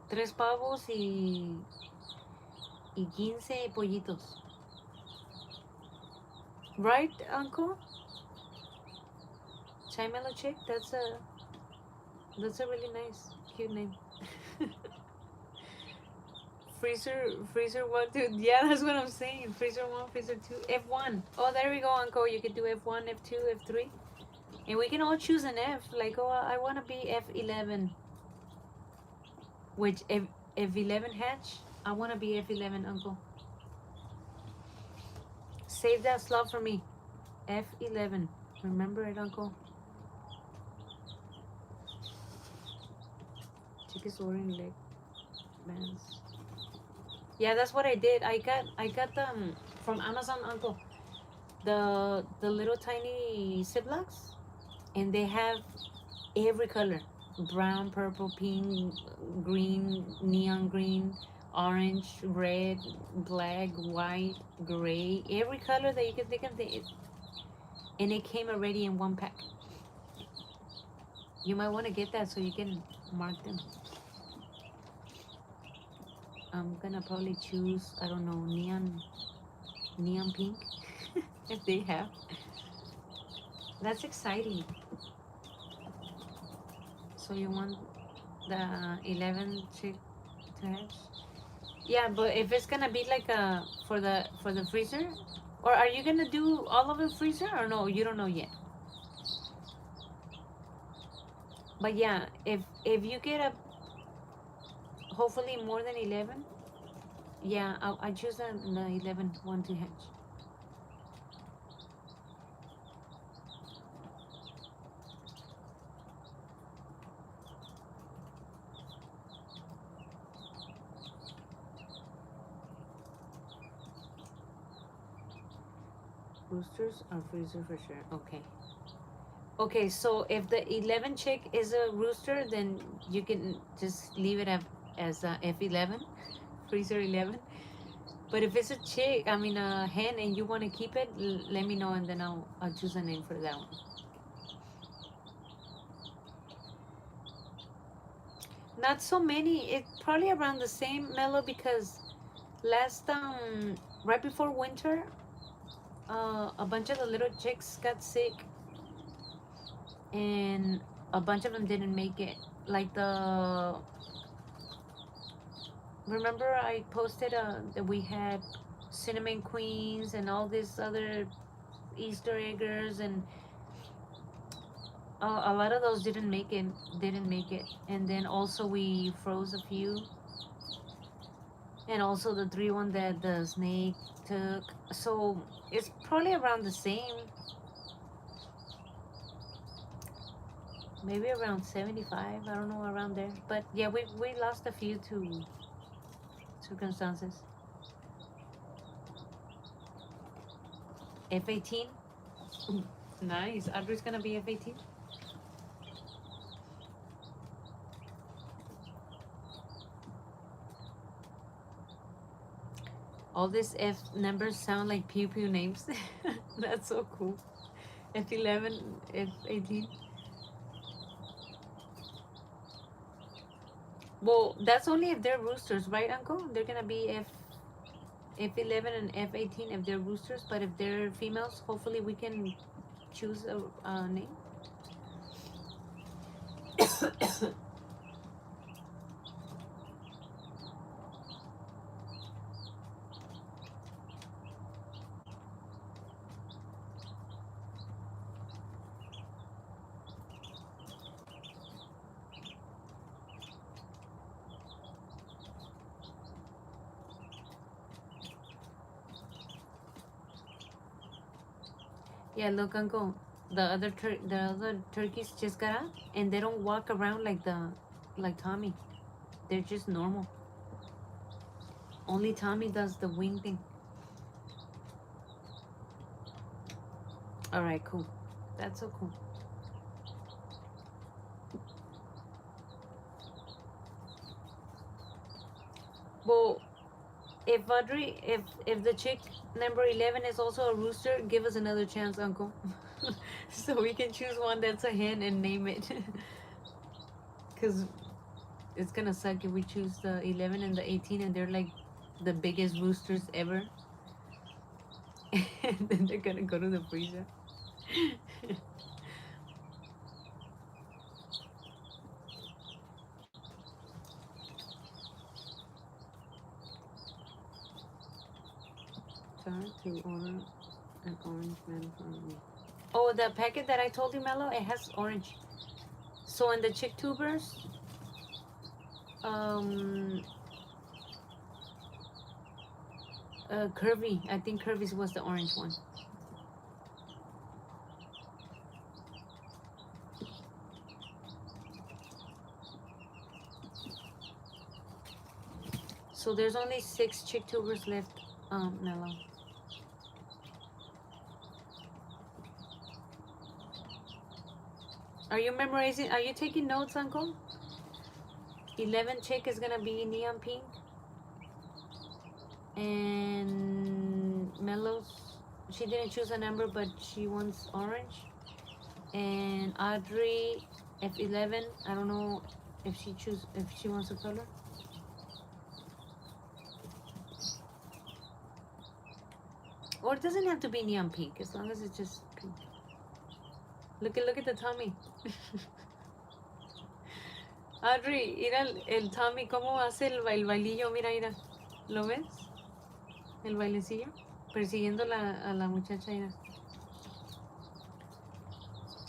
3 pavos y 15 pollitos. Right, Uncle? Chai Mellow Chick, that's a really nice, cute name. Freezer 1, 2. Yeah, that's what I'm saying. Freezer 1, Freezer 2, F1. Oh, there we go, Uncle. You can do F1, F2, F3. And we can all choose an F. Like, oh, I want to be F11. Which, F11 hatch? I want to be F11, Uncle. Save that slot for me. F11. Remember it, Uncle? Chicken soaring leg bands. Yeah, that's what I did. I got them from Amazon, Uncle. The little tiny Ziplocs, and they have every color: brown, purple, pink, green, neon green, orange, red, black, white, gray. Every color that you can think of. And it came already in 1 pack. You might want to get that so you can mark them. I'm gonna probably choose, I don't know, neon pink if they have. That's exciting. So you want the 11 chick to hatch? Yeah, but if it's gonna be like a for the freezer, or are you gonna do all of the freezer, or no? You don't know yet. But yeah, if you get a hopefully more than 11, yeah, I choose the 11 one to hatch. Roosters are freezer for sure. Okay. Okay, so if the 11 chick is a rooster, then you can just leave it as F11, freezer 11. But if it's a chick, I mean a hen, and you want to keep it, let me know, and then I'll choose a name for that one. Not so many. It's probably around the same, Mellow, because last right before winter, a bunch of the little chicks got sick, and a bunch of them didn't make it. Like remember I posted that we had cinnamon queens and all these other Easter eggers, and a lot of those didn't make it. And then also we froze a few, and also the 3 that the snake took. So it's probably around the same, maybe around 75. I don't know, around there. But yeah, we lost a few to circumstances. F18. Nice. Audrey's gonna be F18. All these F numbers sound like pew pew names. That's so cool. F11, F18. Well, that's only if they're roosters, right, Uncle? They're gonna be F11 and F18 if they're roosters, but if they're females, hopefully we can choose a name. Yeah, look, Uncle. The other turkeys just got out, and they don't walk around like Tommy. They're just normal. Only Tommy does the wing thing. All right, cool. That's so cool. Well, if Audrey, if the chick number 11 is also a rooster, give us another chance, Uncle. So we can choose one that's a hen and name it. Because it's gonna suck if we choose the 11 and the 18 and they're like the biggest roosters ever. And then they're gonna go to the freezer. Try to order an orange man for me. Oh, the packet that I told you, Mello, it has orange. So in the chick tubers, um, Curvy. I think Curvy's was the orange one. So there's only 6 chick tubers left, Mello. Are you memorizing? Are you taking notes, Uncle? 11 chick is gonna be neon pink. And Mello's, she didn't choose a number, but she wants orange. And Audrey, F11, I don't know if she wants a color. Or it doesn't have to be neon pink, as long as it's just pink. Look at the Tommy. Audrey, mira el Tommy, cómo hace el bailillo, mira. ¿Lo ves? El bailecillo. Persiguiendo a la muchacha, mira.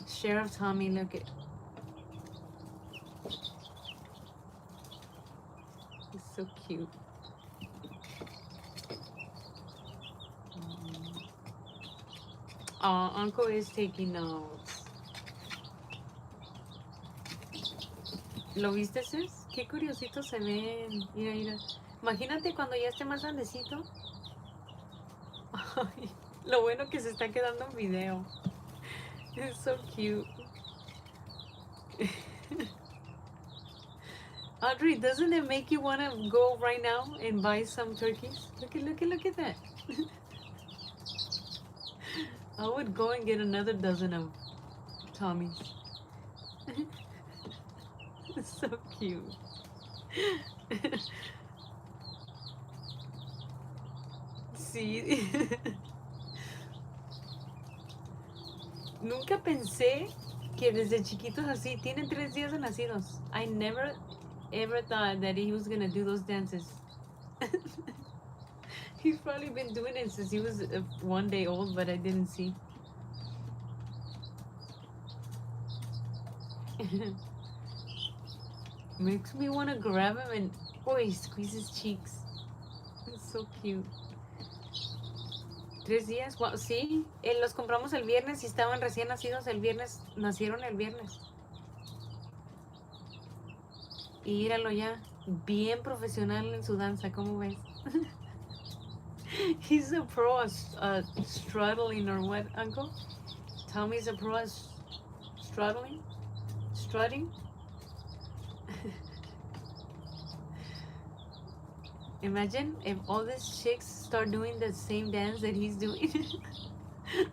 Sheriff Tommy, look at. He's so cute. Oh, Uncle is taking notes. ¿Lo viste, Cis? Qué curiosito se ven. Mira. Imagínate cuando ya esté más grandecito. Ay, lo bueno que se está quedando en video. It's so cute. Audrey, doesn't it make you want to go right now and buy some turkeys? Look at that. I would go and get another dozen of Tommies. It's so cute. Sí. Nunca pensé que desde chiquitos así, tienen 3 días de nacidos. I never ever thought that he was gonna do those dances. He's probably been doing it since he was 1 day old, but I didn't see. Makes me want to grab him and squeeze his cheeks. It's so cute. 3 días, wow, sí, los compramos el viernes y estaban recién nacidos el viernes, nacieron el viernes. Y míralo ya, bien profesional en su danza, ¿cómo ves? He's a pro at struggling or what, Uncle? Tommy's a pro at strutting? Imagine if all these chicks start doing the same dance that he's doing.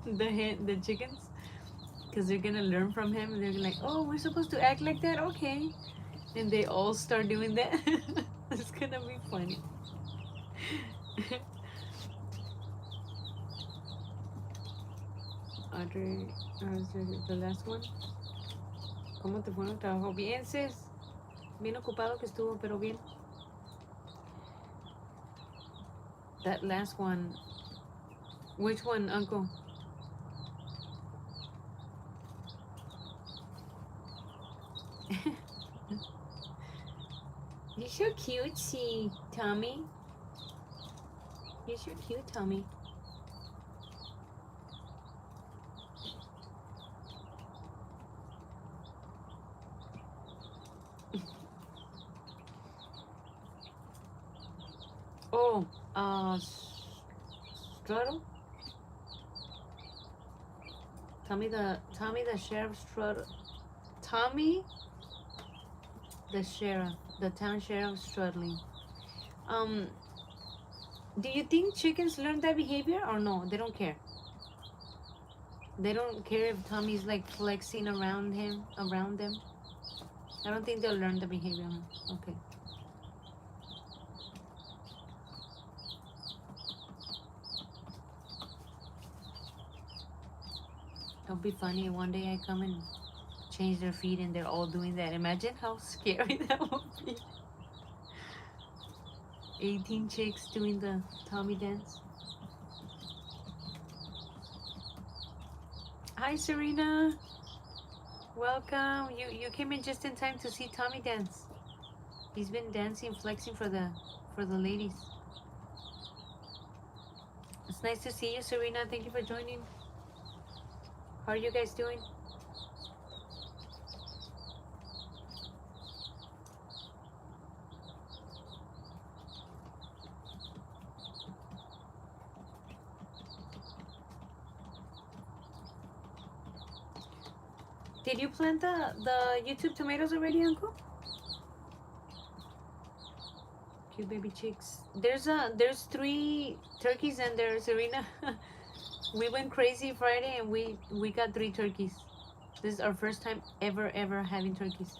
The chickens. Because they're gonna learn from him and they're like, oh, we're supposed to act like that? Okay. And they all start doing that. It's gonna be funny. Audrey, the last one. ¿Cómo te fue en el trabajo? Bien, sis. Bien ocupado que estuvo, pero bien. That last one. Which one, Uncle? You're so cutesy, Tommy. You're so cute, Tommy. Oh, Straddle? Tommy the sheriff Strud. Tommy the sheriff, the town sheriff Strudling. Do you think chickens learn that behavior or no? They don't care. They don't care if Tommy's like flexing around them. I don't think they'll learn the behavior. Huh? Okay. It'll be funny. One day I come and change their feet and they're all doing that. Imagine how scary that would be. 18 chicks doing the Tommy dance. Hi Serena. Welcome. You came in just in time to see Tommy dance. He's been dancing, flexing for the ladies. It's nice to see you, Serena. Thank you for joining. How are you guys doing? Did you plant the YouTube tomatoes already, Uncle? Cute baby chicks. There's 3 turkeys and there's Serena. We went crazy Friday and we got 3 turkeys. This is our first time ever having turkeys.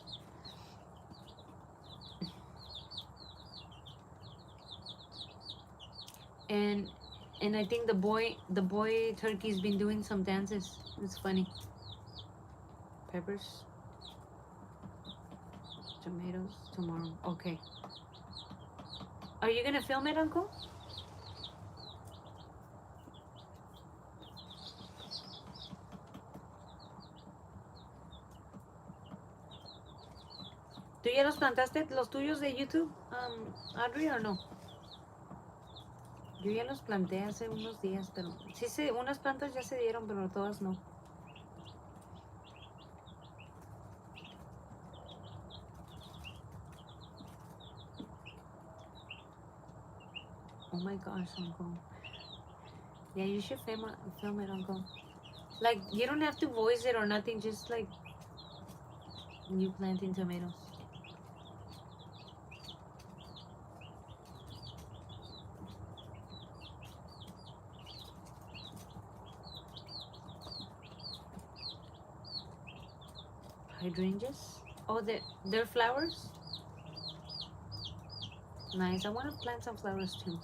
And I think the boy turkey's been doing some dances. It's funny. Peppers, tomatoes tomorrow. Okay. Are you gonna film it, Uncle? ¿Tú ya los plantaste los tuyos de YouTube, Audrey, o no? Yo ya los planté hace unos días, pero sí, unas plantas ya se dieron, pero todas no. Oh my gosh, Uncle. Yeah, you should film it, Uncle. Like, you don't have to voice it or nothing, just like you planting tomatoes. Hydrangeas? Oh, they're flowers? Nice. I want to plant some flowers too.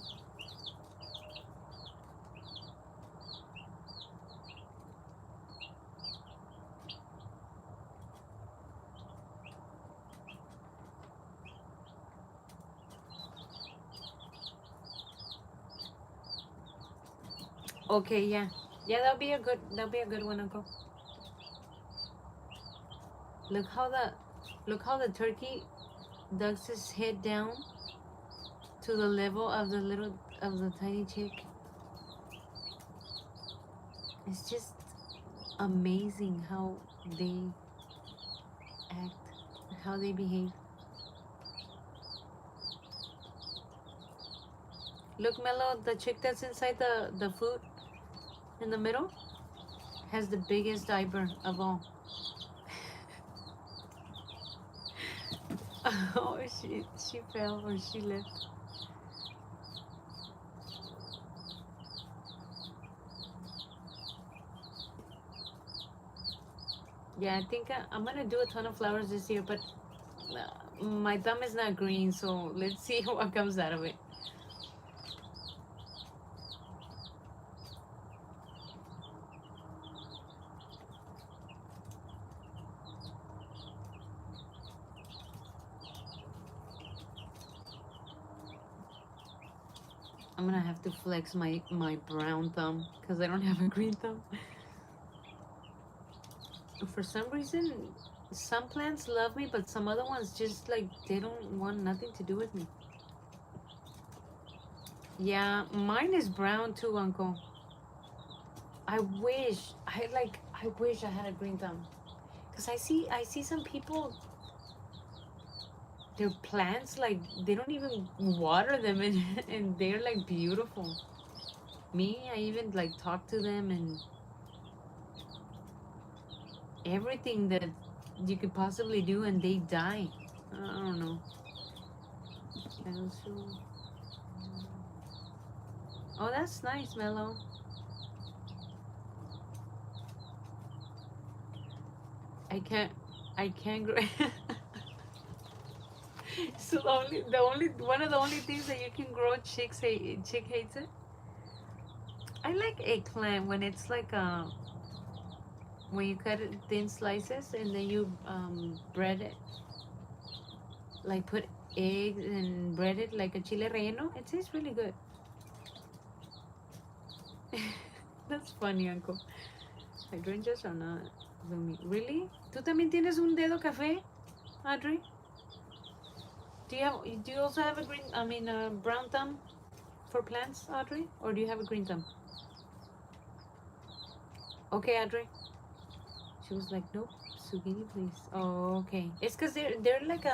Okay, yeah. Yeah, that'll be a good one, Uncle. Look how the turkey ducks his head down to the level of the tiny chick. It's just amazing how they act, how they behave. Look, Mello, the chick that's inside the food in the middle has the biggest diaper of all. Oh, she fell or she left. Yeah, I think I'm gonna do a ton of flowers this year, but my thumb is not green, so let's see what comes out of it. I'm gonna have to flex my brown thumb because I don't have a green thumb. For some reason, some plants love me, but some other ones just like they don't want nothing to do with me. Yeah, mine is brown too, Uncle. I wish I had a green thumb, cause I see some people, their plants, like they don't even water them and they're like beautiful. Me, I even like talk to them and everything that you could possibly do, and they die. I don't know. Oh, that's nice, Mellow. I can't grow. So one of the only things that you can grow, chick hates it. I like eggplant when it's like when you cut it thin slices and then you bread it, like put eggs and bread it like a chile relleno. It tastes really good. That's funny, Uncle. Hydrangeas are not bloomy. Really? ¿Tú también tienes un dedo café, Audrey? Do you also have a green? I mean, a brown thumb for plants, Audrey, or do you have a green thumb? Okay, Audrey. She was like, nope, zucchini, please. Oh, okay. It's because they're like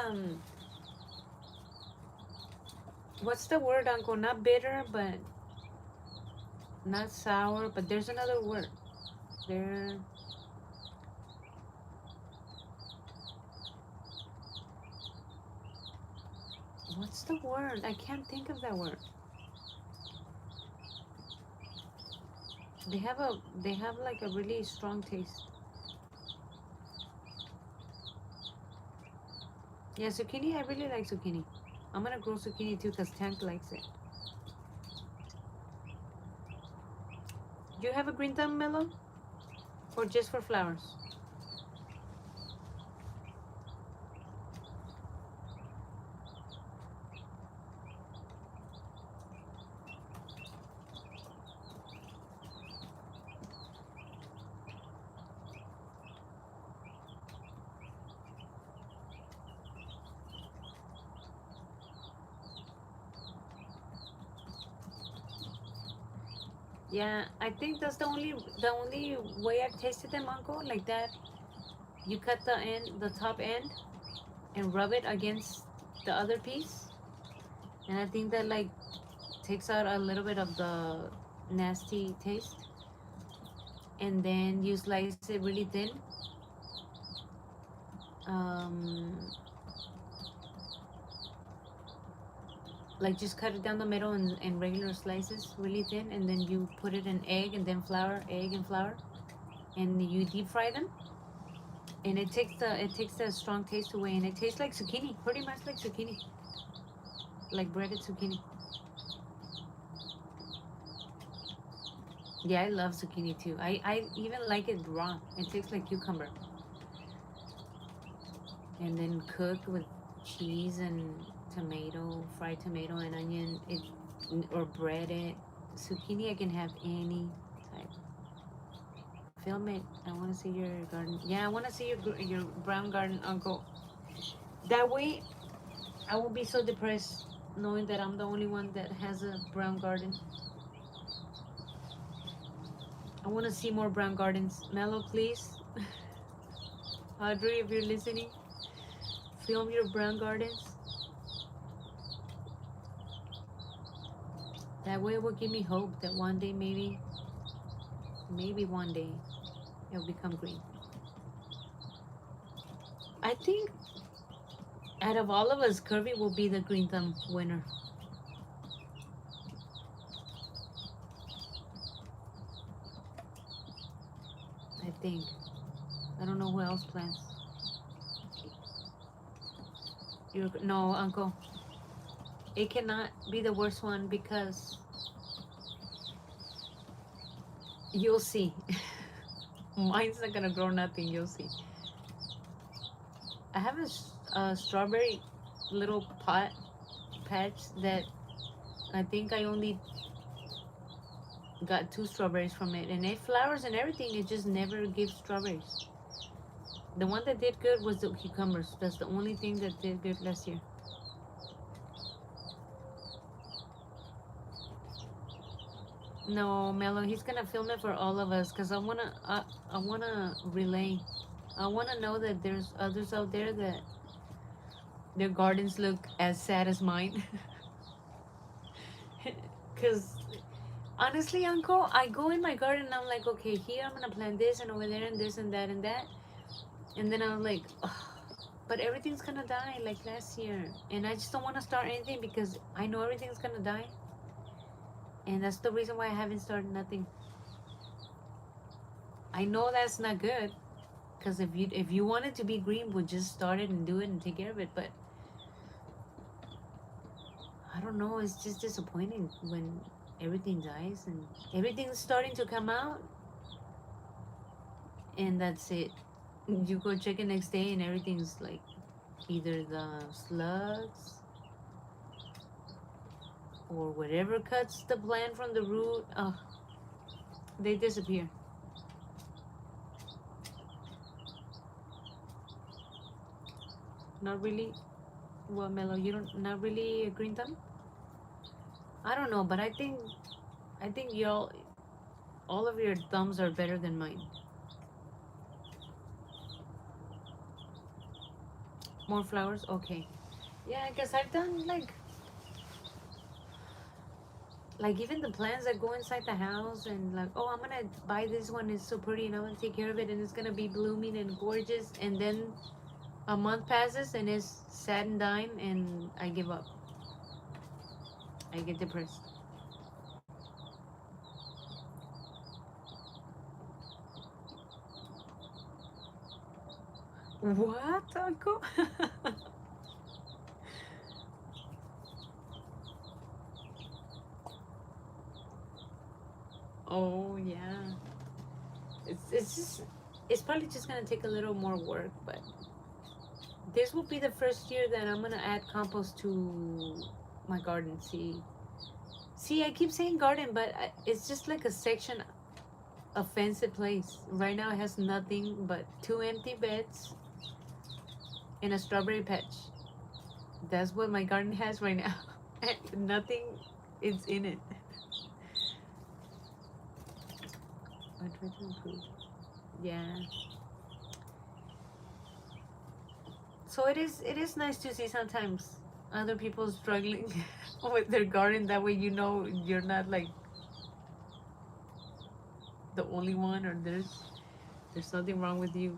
what's the word, Uncle? Not bitter, but not sour. But there's another word. They're what's the word? I can't think of that word. They have like a really strong taste. Yeah, zucchini. I really like zucchini. I'm gonna grow zucchini too because Tank likes it. Do you have a green thumb, Mellow? Or just for flowers? Yeah, I think that's the only way I've tasted them, Uncle. Like that, you cut the top end, and rub it against the other piece, and I think that like takes out a little bit of the nasty taste, and then you slice it really thin. Um, like just cut it down the middle in regular slices, really thin, and then you put it in egg and then flour, egg and flour, and you deep fry them, and it takes the strong taste away, and it tastes like zucchini, pretty much like zucchini, like breaded zucchini. Yeah, I love zucchini too. I even like it raw. It tastes like cucumber, and then cooked with cheese and tomato, fried tomato and onion. It or breaded zucchini. I can have any type. Film it. I want to see your garden. Yeah, I want to see your brown garden, Uncle. That way, I won't be so depressed knowing that I'm the only one that has a brown garden. I want to see more brown gardens. Mellow, please. Audrey, if you're listening, film your brown gardens. That way it will give me hope that one day, maybe one day, it'll become green. I think out of all of us, Kirby will be the green thumb winner. I think. I don't know who else plants. No, Uncle. It cannot be the worst one because you'll see. Mine's not gonna grow nothing. You'll see. I have a strawberry little pot patch that I think I only got 2 strawberries from it, and it flowers and everything. It just never gives strawberries. The one that did good was the cucumbers. That's the only thing that did good last year. No, Mello, he's gonna film it for all of us because I wanna relay. I wanna know that there's others out there that their gardens look as sad as mine. Because honestly, Uncle, I go in my garden and I'm like, okay, here I'm gonna plant this and over there and this and that and that. And then I was like, ugh, but everything's gonna die like last year. And I just don't want to start anything because I know everything's gonna die. And that's the reason why I haven't started nothing. I know that's not good. Because if you want it to be green, we'll just start it and do it and take care of it. But I don't know. It's just disappointing when everything dies and everything's starting to come out, and that's it. You go check it next day and everything's like either the slugs or whatever cuts the plant from the root. They disappear. Not really. Well, Mellow, you don't not really a green thumb. I don't know, but I think y'all all of your thumbs are better than mine. More flowers, okay. Yeah, because I've done like even the plants that go inside the house and like, oh, I'm gonna buy this one, it's so pretty and I'm gonna take care of it and it's gonna be blooming and gorgeous, and then a month passes and it's sad and dying and I give up. I get depressed. What, Taco? Oh yeah. It's just it's probably just gonna take a little more work, but this will be the first year that I'm gonna add compost to my garden. See, I keep saying garden, but it's just like a section, a fenced place. Right now, it has nothing but two empty beds and a strawberry patch. That's what my garden has right now. Nothing is in it. I try to improve. Yeah. So it is nice to see sometimes other people struggling with their garden. That way, you're not like the only one, or there's something wrong with you.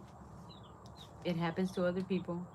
It happens to other people.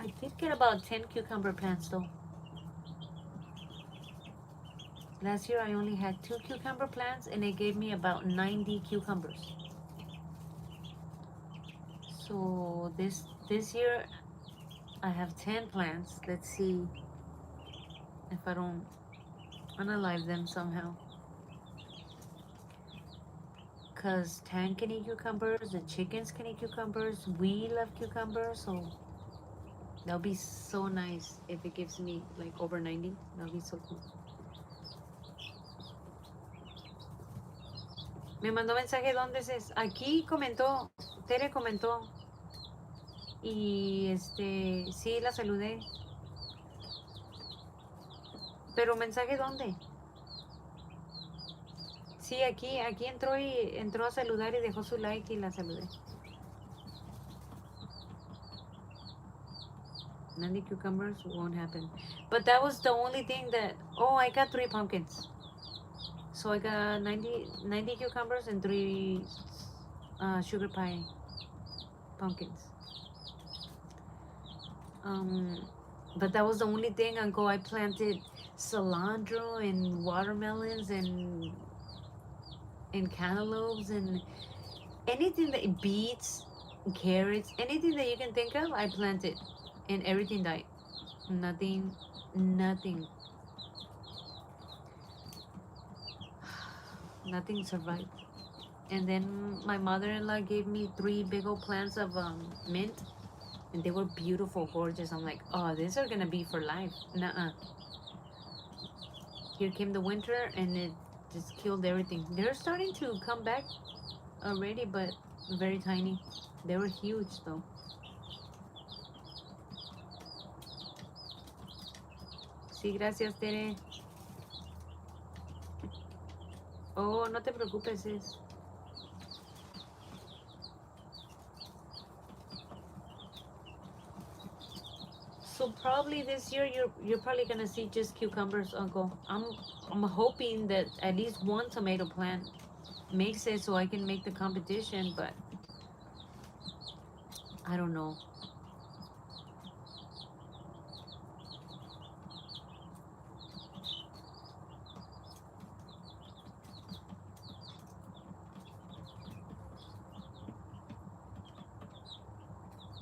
I did get about 10 cucumber plants though. Last year I only had 2 cucumber plants and it gave me about 90 cucumbers. So this year I have 10 plants. Let's see if I don't unalive them somehow. Cause Tan can eat cucumbers, the chickens can eat cucumbers, we love cucumbers, so that'll be so nice if it gives me like over 90. That'll be so cool. Me mandó mensaje, ¿dónde es? Aquí comentó, Tere comentó. Y sí, la saludé. Pero mensaje, ¿dónde? Sí, aquí entró a saludar y dejó su like y la saludé. 90 cucumbers won't happen. But that was the only thing that, oh, I got 3 pumpkins. So I got 90 cucumbers and 3 sugar pie pumpkins. But that was the only thing, Uncle. I planted cilantro and watermelons and cantaloupes and anything that beets, carrots, anything that you can think of, I planted, and everything died. Nothing, nothing survived. And then my mother-in-law gave me 3 big old plants of mint, and they were beautiful, gorgeous. I'm like, oh, these are gonna be for life. Nuh-uh. Here came the winter, and it just killed everything. They're starting to come back already, but very tiny. They were huge though. Sí, gracias, Tere. Oh, no te preocupes, sis. So probably this year you're probably gonna see just cucumbers, Uncle. I'm hoping that at least one tomato plant makes it so I can make the competition, but I don't know.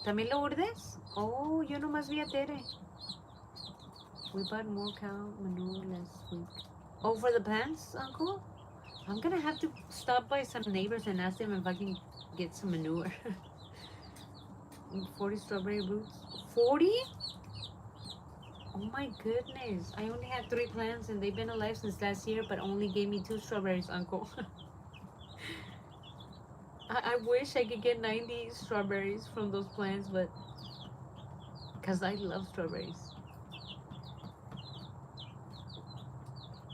¿También Lourdes? Oh, yo nomás vi a Tere. We bought more cow manure last week. Oh, for the plants, Uncle? I'm gonna have to stop by some neighbors and ask them if I can get some manure. 40 strawberry roots. 40? Oh my goodness. I only had 3 plants and they've been alive since last year, but only gave me 2 strawberries, Uncle. I wish I could get 90 strawberries from those plants, but because I love strawberries.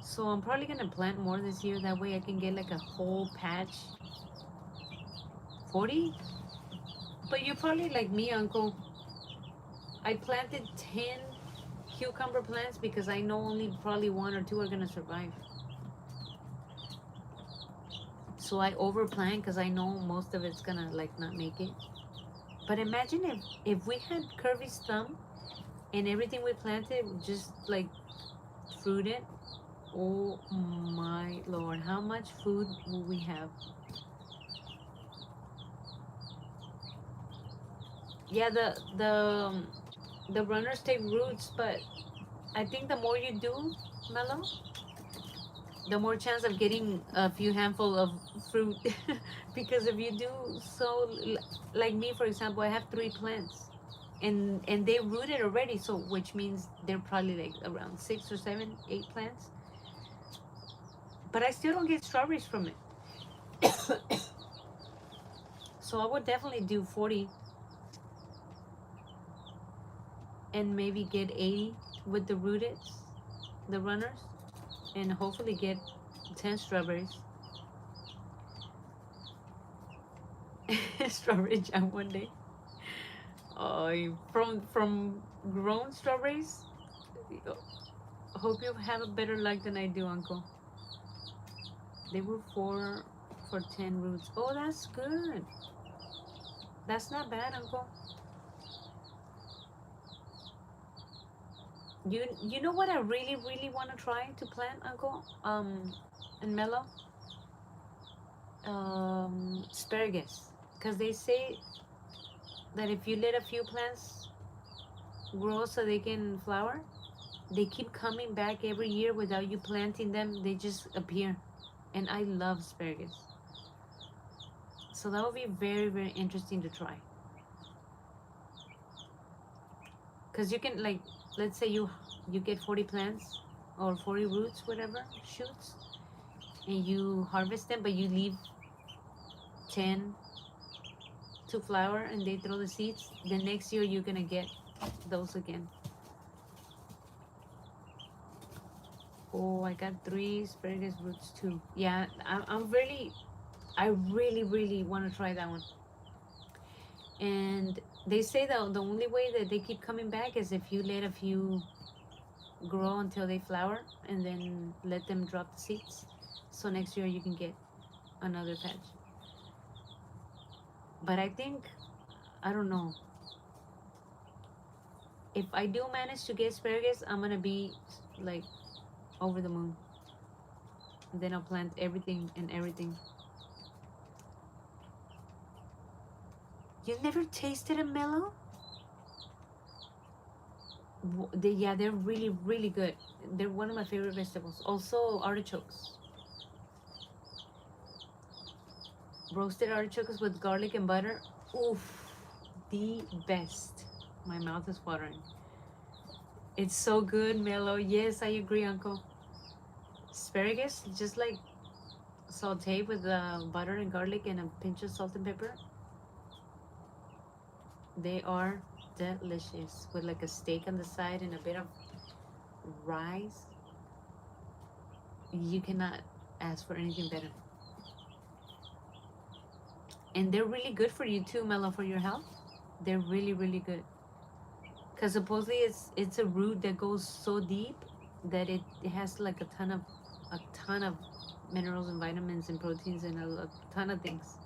So I'm probably gonna plant more this year. That way I can get like a whole patch. 40? But you're probably like me, Uncle. I planted 10 cucumber plants because I know only probably 1 or 2 are gonna survive. So I overplant because I know most of it's gonna like not make it. But imagine if we had Kirby's thumb and everything we planted just like fruited. Oh my Lord, how much food will we have? Yeah, the runners take roots, but I think the more you do, Mellow, the more chance of getting a few handful of fruit. Because if you do so, like me for example, I have 3 plants, and they rooted already, so which means they're probably like around 6 or 7, 8 plants. But I still don't get strawberries from it. So I would definitely do 40 and maybe get 80 with the rooted, the runners, and hopefully get 10 strawberries. Strawberry jam one day. Oh, from grown strawberries. Hope you have a better luck than I do, Uncle. They were 4 for 10 roots. Oh, that's good. That's not bad, Uncle. You know what I really want to try to plant, Uncle? And Mellow? Asparagus. Because they say that if you let a few plants grow so they can flower, they keep coming back every year without you planting them. They just appear. And I love asparagus. So that would be very interesting to try. Because you can, like, let's say you get 40 plants or 40 roots, whatever, shoots, and you harvest them, but you leave 10 to flower and they throw the seeds. The next year you're gonna get those again. Oh, I got 3 asparagus roots too. Yeah, I really want to try that one. And they say that the only way that they keep coming back is if you let a few grow until they flower and then let them drop the seeds. So next year you can get another patch. But I think, I don't know. If I do manage to get asparagus, I'm gonna be like over the moon. And then I'll plant everything and everything. You've never tasted a mellow? Yeah, they're really good. They're one of my favorite vegetables. Also artichokes. Roasted artichokes with garlic and butter. Oof, the best. My mouth is watering. It's so good, Mellow. Yes, I agree, Uncle. Asparagus, just like sauteed with butter and garlic and a pinch of salt and pepper. They are delicious with like a steak on the side and a bit of rice. You cannot ask for anything better. And they're really good for you too, Mello, for your health. They're really, really good. Because supposedly it's a root that goes so deep that it has like a ton of minerals and vitamins and proteins and a ton of things.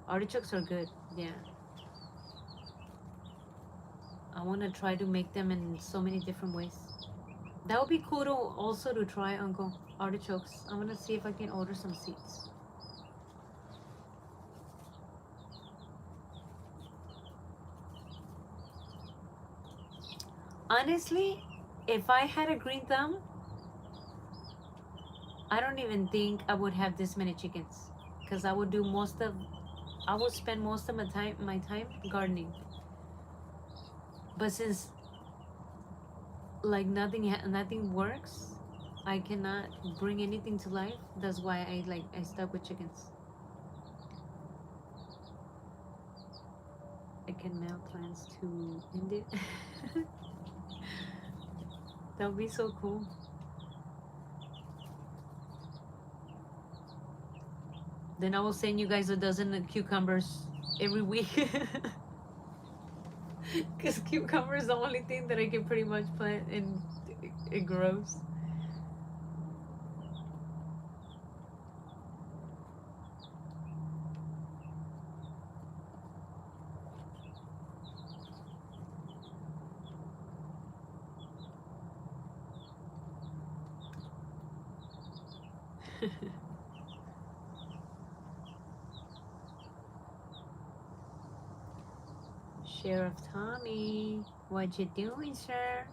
Artichokes are good, yeah. I want to try to make them in so many different ways. That would be cool to also to try, Uncle. Artichokes. I'm gonna see if I can order some seeds. Honestly, if I had a green thumb, I don't even think I would have this many chickens, because I would spend most of my time gardening. But since like nothing works, I cannot bring anything to life. That's why I stuck with chickens. I can mail plants to India. That would be so cool. Then I will send you guys a dozen of cucumbers every week. Because cucumber is the only thing that I can pretty much plant and it grows. Sheriff Tommy, what you doing, sir?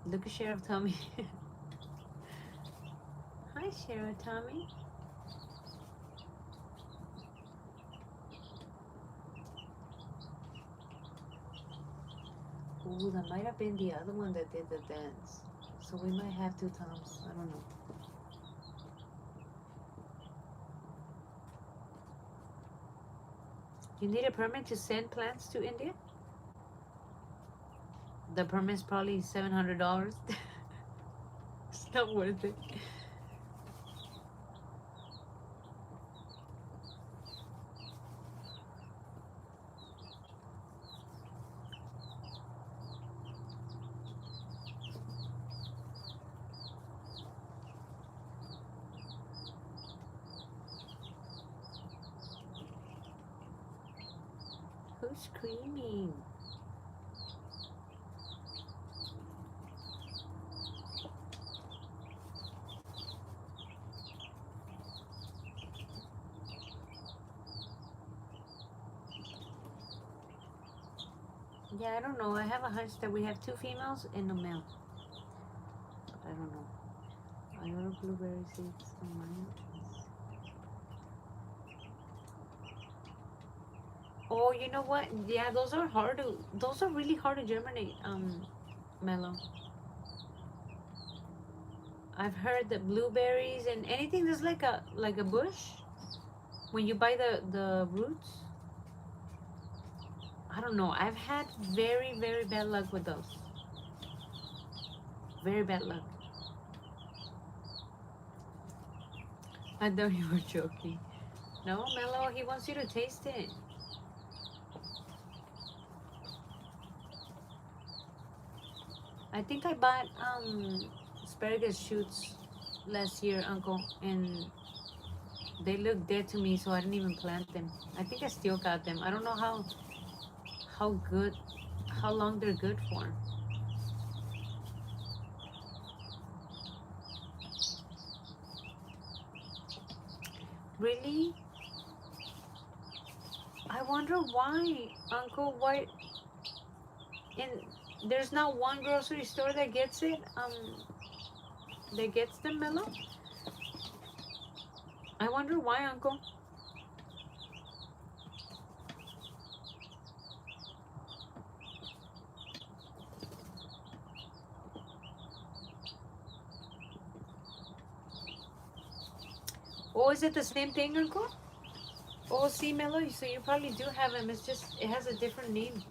Look at Sheriff Tommy. Hi, Sheriff Tommy. Ooh, that might have been the other one that did the dance. So we might have two Toms. I don't know. You need a permit to send plants to India? The permit's probably $700. It's not worth it. Who's screaming? Yeah, I don't know. I have a hunch that we have two females and a male. But I don't know. I order blueberry seeds on mine. Oh, you know what? Yeah, those are really hard to germinate, Mellow. I've heard that blueberries and anything that's like a bush, when you buy the roots, I don't know. I've had very, very bad luck with those. Very bad luck. I thought you were joking. No, Mellow, he wants you to taste it. I think I bought asparagus shoots last year, Uncle, and they look dead to me, so I didn't even plant them. I think I still got them. I don't know how long they're good for. Really? I wonder why, Uncle. Why? And there's not one grocery store that gets it. That gets them, Mellow. I wonder why, Uncle. Oh, is it the same thing, Uncle? Oh, see, Mello, so you probably do have him. It's just, it has a different name.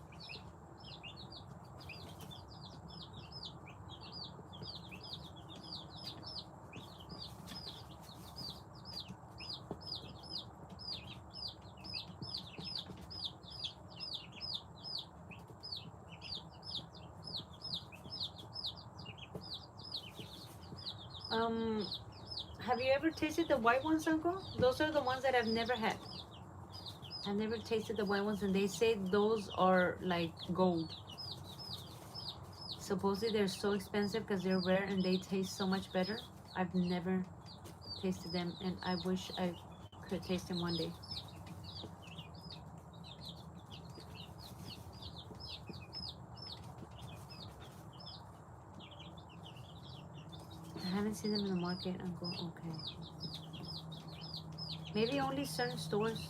Have you ever tasted the white ones, Uncle? Those are the ones that I've never had. I've never tasted the white ones, and they say those are like gold. Supposedly they're so expensive because they're rare and they taste so much better. I've never tasted them, and I wish I could taste them one day. I haven't seen them in the market, Uncle. Okay. Maybe only certain stores.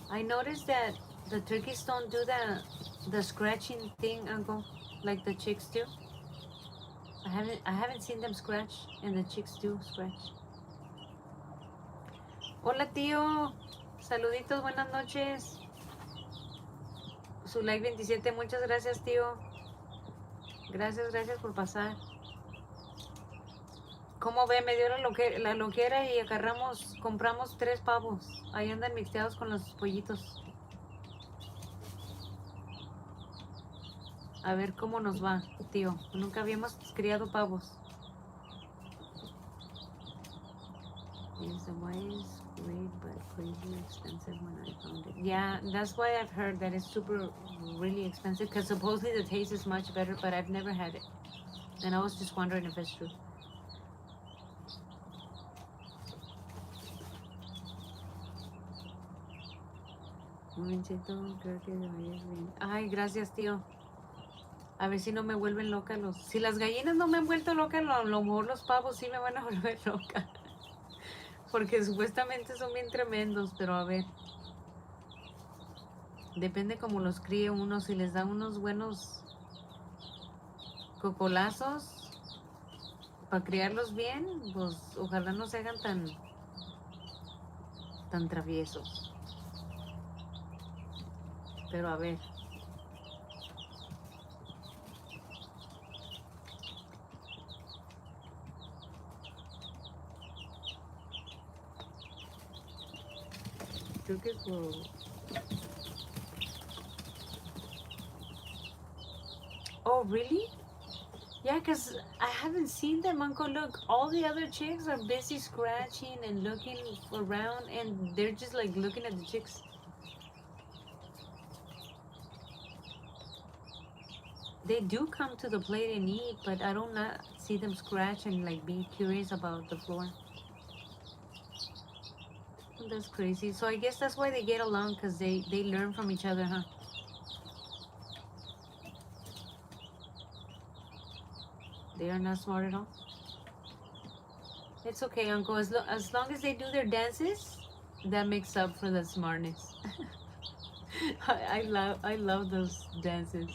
I noticed that the turkeys don't do the scratching thing, Uncle, like the chicks do. I haven't seen them scratch, and the chicks do scratch. Hola, tío. Saluditos, buenas noches. Su like 27, muchas gracias, tío. Gracias por pasar. ¿Cómo ve? Me dio la loquera y compramos 3 pavos. Ahí andan mixteados con los pollitos. A ver cómo nos va, tío. Nunca habíamos criado pavos. Yes, the white is great, but crazy expensive when I found it. Yeah, that's why I've heard that it's super, really expensive, because supposedly the taste is much better, but I've never had it. And I was just wondering if it's true. Un momentito, creo que vayas bien. Ay, gracias, tío. A ver si no me vuelven loca los... Si las gallinas no me han vuelto loca, a lo mejor los pavos sí me van a volver loca. Porque supuestamente son bien tremendos, pero a ver. Depende cómo los críe uno. Si les da unos buenos cocolazos para criarlos bien, pues ojalá no se hagan tan traviesos. Pero a ver. Creo que por... Oh, really? Yeah, because I haven't seen them, Uncle. Look, all the other chicks are busy scratching and looking around, and they're just like looking at the chicks. They do come to the plate and eat, but I don't not see them scratch and like be curious about the floor. That's crazy. So I guess that's why they get along, because they learn from each other, huh? They are not smart at all. It's okay, Uncle. As long as they do their dances, that makes up for the smartness. I love those dances.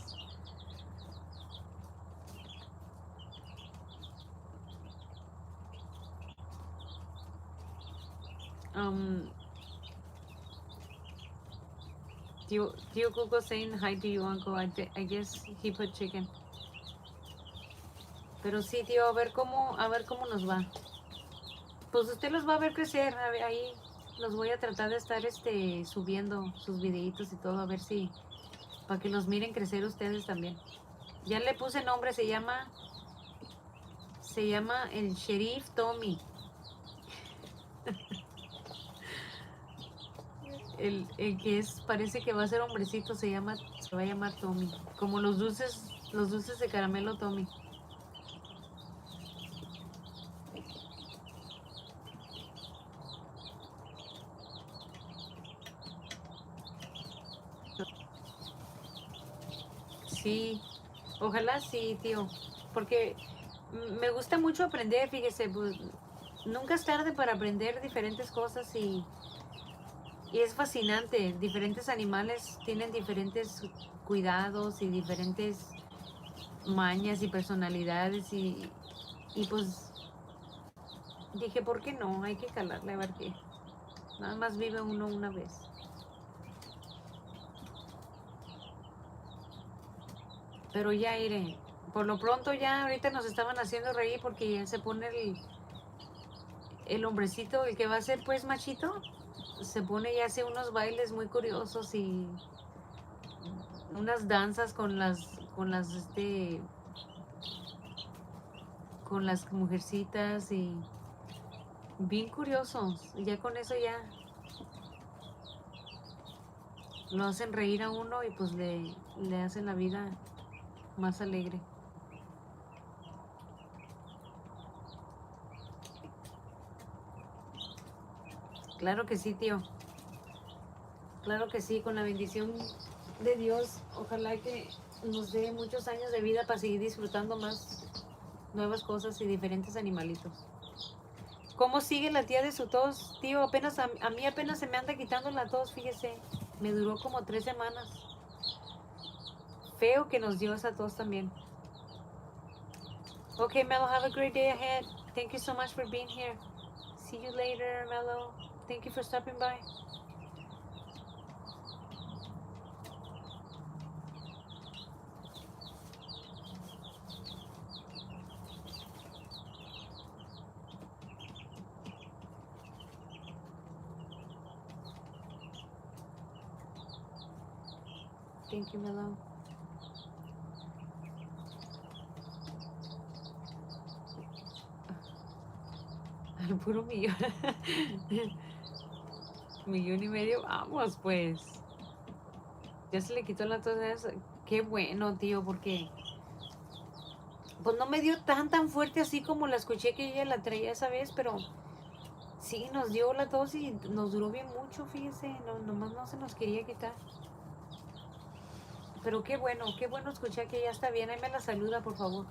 Tio Coco saying hi to you, Uncle. I guess he put chicken. Pero sí, tío, a ver cómo nos va. Pues usted los va a ver crecer. A ver, ahí los voy a tratar de estar subiendo sus videitos y todo, a ver si, para que los miren crecer ustedes también. Ya le puse nombre, se llama el Sheriff Tommy. el que parece que va a ser hombrecito, se va a llamar Tommy. Como los dulces de caramelo Tommy. Sí, ojalá sí, tío. porque me gusta mucho aprender, fíjese, pues nunca es tarde para aprender diferentes cosas y es fascinante. Diferentes animales tienen diferentes cuidados y diferentes mañas y personalidades y pues dije, ¿por qué no? Hay que calarle a ver qué. Nada más vive uno una vez. Pero ya iré. Por lo pronto ya ahorita nos estaban haciendo reír porque ya se pone el hombrecito, el que va a ser pues machito, se pone y hace unos bailes muy curiosos y unas danzas con las mujercitas y bien curiosos. Ya con eso ya lo hacen reír a uno y pues le hacen la vida más alegre. Claro que sí, tío. Claro que sí, con la bendición de Dios. Ojalá que nos dé muchos años de vida para seguir disfrutando más nuevas cosas y diferentes animalitos. ¿Cómo sigue la tía de su tos? Tío, apenas a mí apenas se me anda quitando la tos, fíjese. Me duró como 3 semanas. Feo que nos dio esa tos también. Okay, Mello, have a great day ahead. Thank you so much for being here. See you later, Mello. Thank you for stopping by. Thank you, Mello. Al puro millón. 1.500.000. Vamos, pues. Ya se le quitó la tos. Qué bueno, tío, porque pues no me dio tan fuerte así como la escuché que ella la traía esa vez, pero sí nos dio la tos y nos duró bien mucho, fíjese, no, nomás no se nos quería quitar. Pero qué bueno escuchar que ya está bien. Ahí me la saluda, por favor.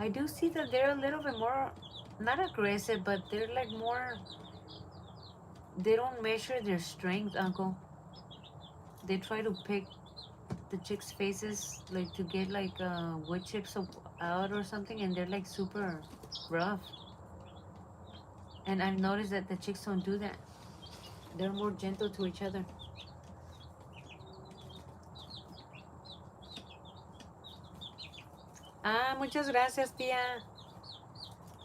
I do see that they're a little bit more, not aggressive, but they're like more, they don't measure their strength, Uncle. They try to pick the chicks' faces, like to get like wood chips out or something, and they're like super rough. And I've noticed that the chicks don't do that. They're more gentle to each other. Ah, muchas gracias, tía.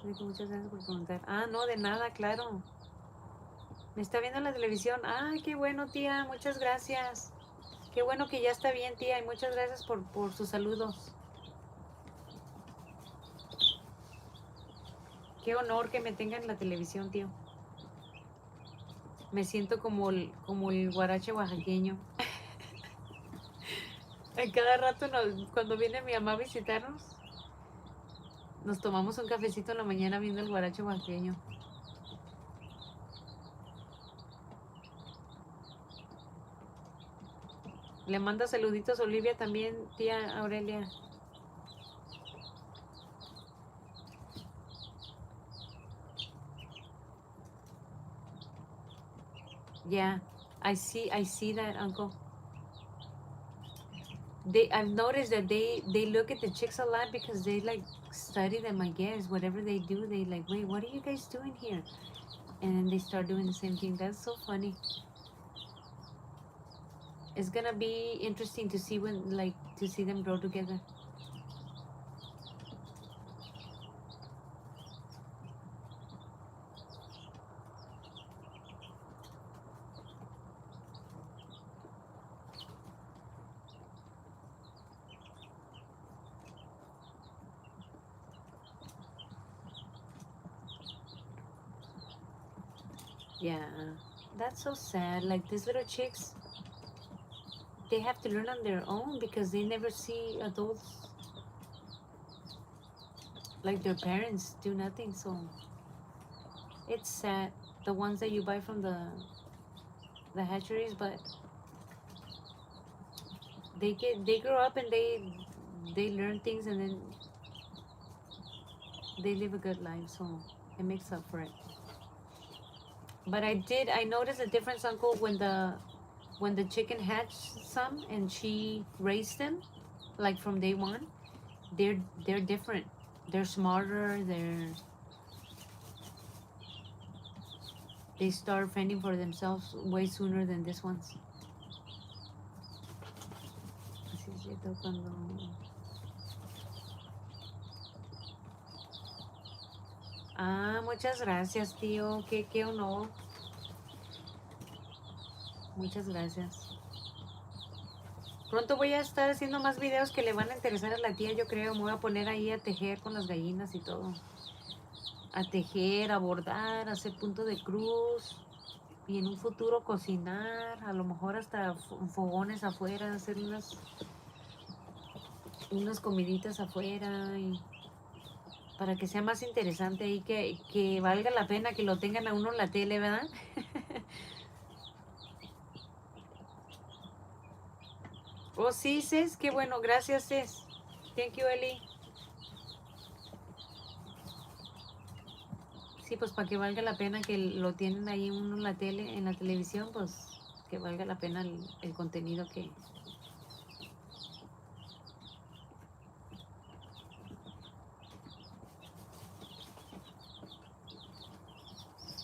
Muchas gracias por preguntar. Ah, no, de nada, claro. Me está viendo en la televisión. Ah, qué bueno, tía. Muchas gracias. Qué bueno que ya está bien, tía. Y muchas gracias por sus saludos. Qué honor que me tenga en la televisión, tío. Me siento como el guarache oaxaqueño. En cada rato, cuando viene mi mamá a visitarnos, nos tomamos un cafecito en la mañana viendo el guarache oaxaqueño. Le manda saluditos a Olivia también, tía Aurelia. Yeah, I see that, Uncle. I've noticed that they look at the chicks a lot because they like study them, I guess. Whatever they do, they like, wait, what are you guys doing here? And then they start doing the same thing. That's so funny. It's gonna be interesting to see to see them grow together. Yeah, that's so sad. Like these little chicks, they have to learn on their own because they never see adults like their parents do nothing. So it's sad. The ones that you buy from the hatcheries, but they grow up and they learn things and then they live a good life. So it makes up for it. But I noticed a difference, Uncle, when the chicken hatched some and she raised them, like from day one. They're different. They're smarter. They start fending for themselves way sooner than this ones. Así es cierto, cuando... Ah, muchas gracias, tío. Qué honor. Muchas gracias. Pronto voy a estar haciendo más videos que le van a interesar a la tía, yo creo. Me voy a poner ahí a tejer con las gallinas y todo. A tejer, a bordar, a hacer punto de cruz. Y en un futuro cocinar, a lo mejor hasta fogones afuera, hacer unas comiditas afuera y para que sea más interesante y que valga la pena que lo tengan a uno en la tele, ¿verdad? Oh, sí, Cés, qué bueno, gracias, Cés. Thank you, Eli. Sí, pues para que valga la pena que lo tienen ahí uno en la tele, en la televisión, pues que valga la pena el contenido que...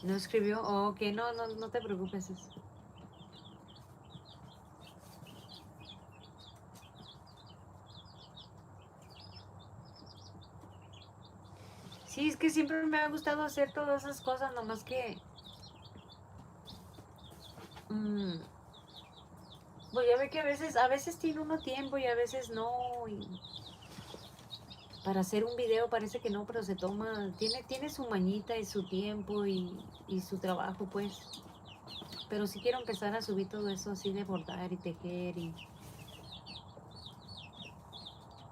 ¿No escribió? Oh, ok, no te preocupes, Cés. Sí, es que siempre me ha gustado hacer todas esas cosas, nomás que... mm, pues ya ve que a veces tiene uno tiempo y a veces no. Y para hacer un video parece que no, pero se toma, tiene su mañita y su tiempo y su trabajo, pues. Pero sí quiero empezar a subir todo eso así de bordar y tejer y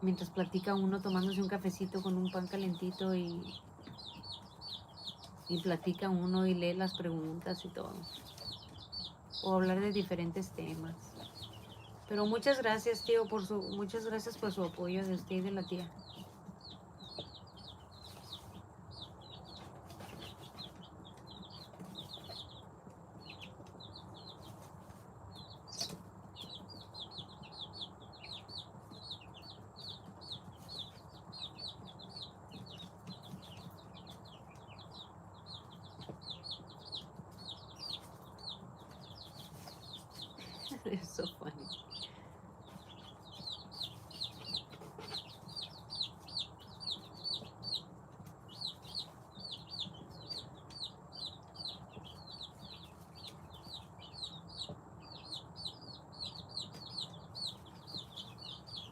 mientras platica uno tomándose un cafecito con un pan calentito y platica uno y lee las preguntas y todo. O hablar de diferentes temas. Pero muchas gracias, tío, muchas gracias por su apoyo de usted y de la tía. Es so funny.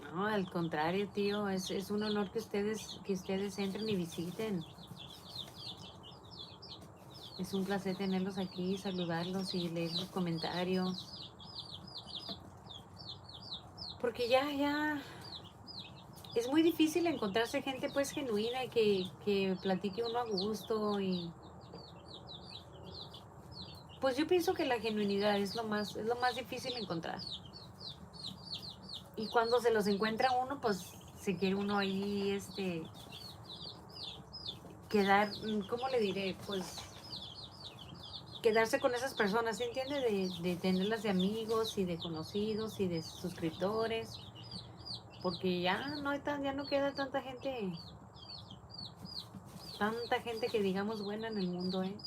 No, al contrario, tío, es un honor que ustedes entren y visiten. Es un placer tenerlos aquí, saludarlos y leer los comentarios. Porque ya, es muy difícil encontrarse gente pues genuina y que platique uno a gusto y pues yo pienso que la genuinidad es lo más difícil encontrar. Y cuando se los encuentra uno, pues se quiere uno ahí, quedar, ¿cómo le diré? Pues quedarse con esas personas, ¿se entiende? De tenerlas de amigos y de conocidos y de suscriptores, porque ya no queda tanta gente que digamos buena en el mundo, ¿eh?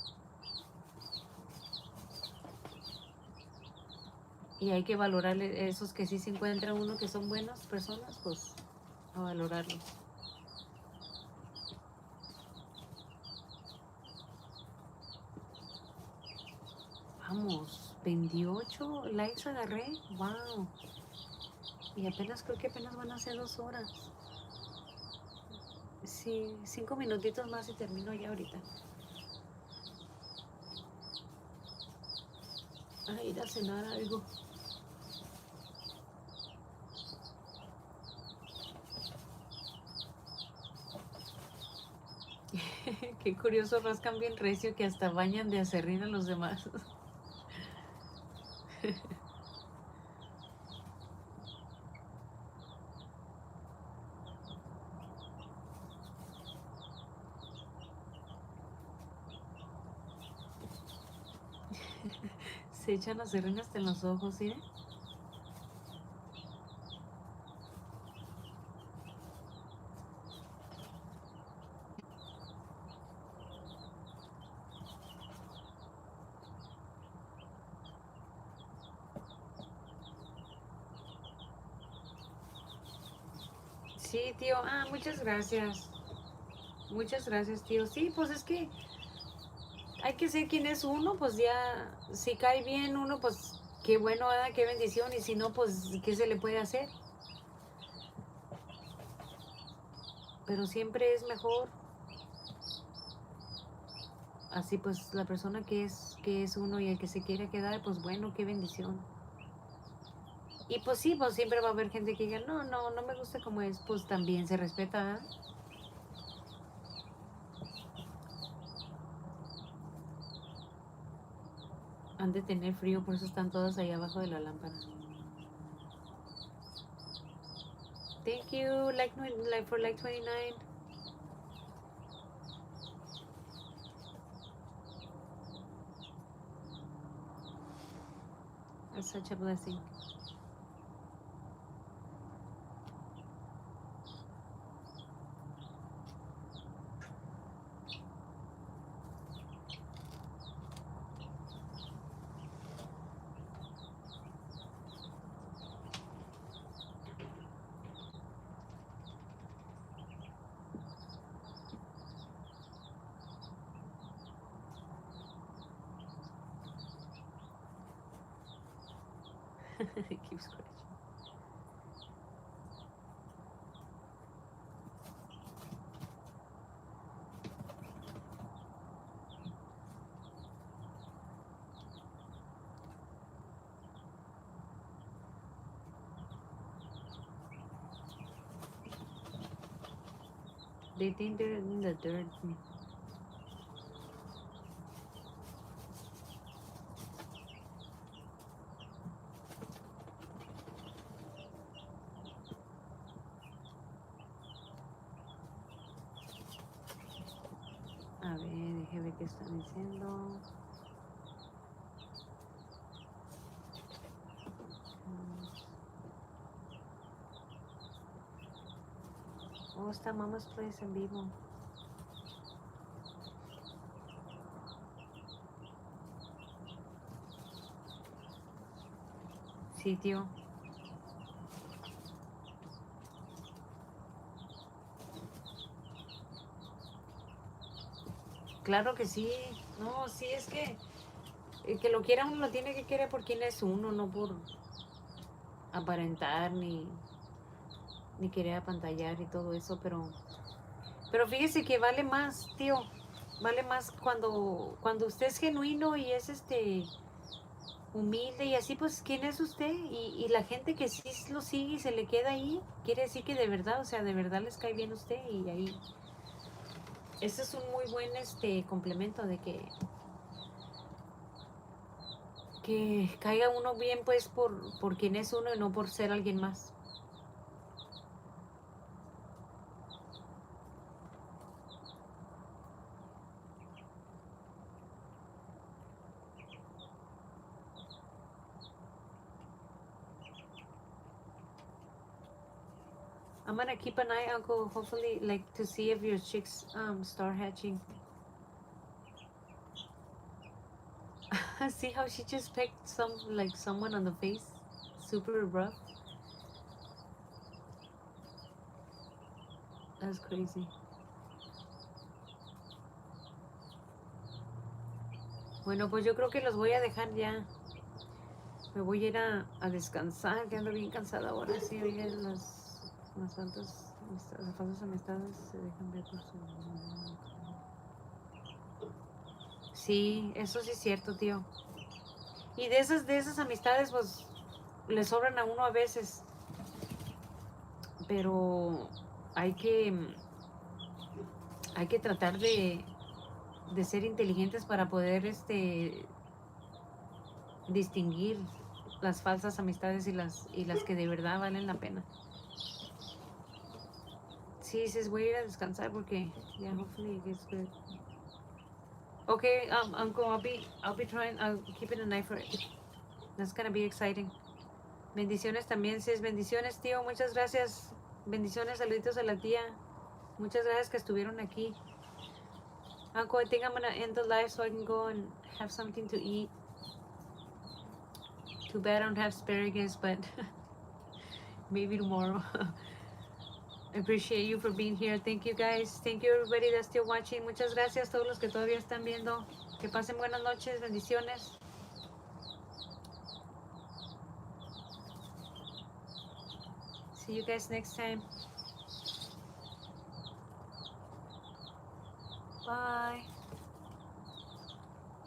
Y hay que valorar esos que sí se encuentra uno que son buenas personas, pues a valorarlos. Vamos, 28 likes agarré, wow. Y creo que apenas van a ser 2 horas. Sí, 5 minutitos más y termino ya ahorita. ir a cenar algo. Qué curioso, rascan bien recio que hasta bañan de aserrín a los demás. Se echan aserrín hasta en los ojos, ¿sí? Sí, tío. Ah, muchas gracias. Muchas gracias, tío. Sí, pues es que hay que ser quien es uno, pues ya, si cae bien uno, pues qué bueno, ¿verdad? Qué bendición. Y si no, pues, ¿qué se le puede hacer? Pero siempre es mejor así, pues la persona que es uno y el que se quiere quedar, pues bueno, qué bendición. Y pues sí, pues siempre va a haber gente que diga, no, no, no me gusta como es, pues también se respeta, ¿verdad? Han de tener frío, por eso están todas ahí abajo de la lámpara. Thank you, like for like 29. It's such a blessing. It keeps scratching. They think they're in the dirt. A ver, déjeme ver qué están diciendo. Oh, está Mama's Place en vivo. Sí, tío. Claro que sí. No, sí, es que el que lo quiera uno lo tiene que querer por quien es uno, no por aparentar ni querer apantallar y todo eso, pero fíjese que vale más, tío. Vale más cuando usted es genuino y es humilde y así, pues, ¿quién es usted? Y la gente que sí lo sigue y se le queda ahí, quiere decir que de verdad, o sea, de verdad les cae bien usted y ahí. Ese es un muy buen complemento de que caiga uno bien, pues, por quien es uno y no por ser alguien más. I'm gonna keep an eye, Uncle, hopefully, like, to see if your chicks start hatching. See how she just picked someone on the face? Super rough. That's crazy. Bueno, pues yo creo que los voy a dejar ya. Me voy a ir a descansar, que ando bien cansada ahora. Sí, oye, las falsas amistades se dejan ver por su... Sí, eso sí es cierto, tío. Y de esas amistades, pues, le sobran a uno a veces. Pero hay que, hay que tratar de ser inteligentes para poder distinguir las falsas amistades y las que de verdad valen la pena. Sí, dices, voy a ir a descansar porque, yeah, hopefully it gets good. Okay, Uncle, I'll be trying, I'll keep an eye for it. That's gonna be exciting. Bendiciones también, sis. Bendiciones, tío. Muchas gracias. Bendiciones, saluditos a la tía. Muchas gracias que estuvieron aquí. Uncle, I think I'm gonna end the live so I can go and have something to eat. Too bad I don't have asparagus, but maybe tomorrow. I appreciate you for being here. Thank you, guys. Thank you, everybody that's still watching. Muchas gracias a todos los que todavía están viendo. Que pasen buenas noches. Bendiciones. See you guys next time. Bye.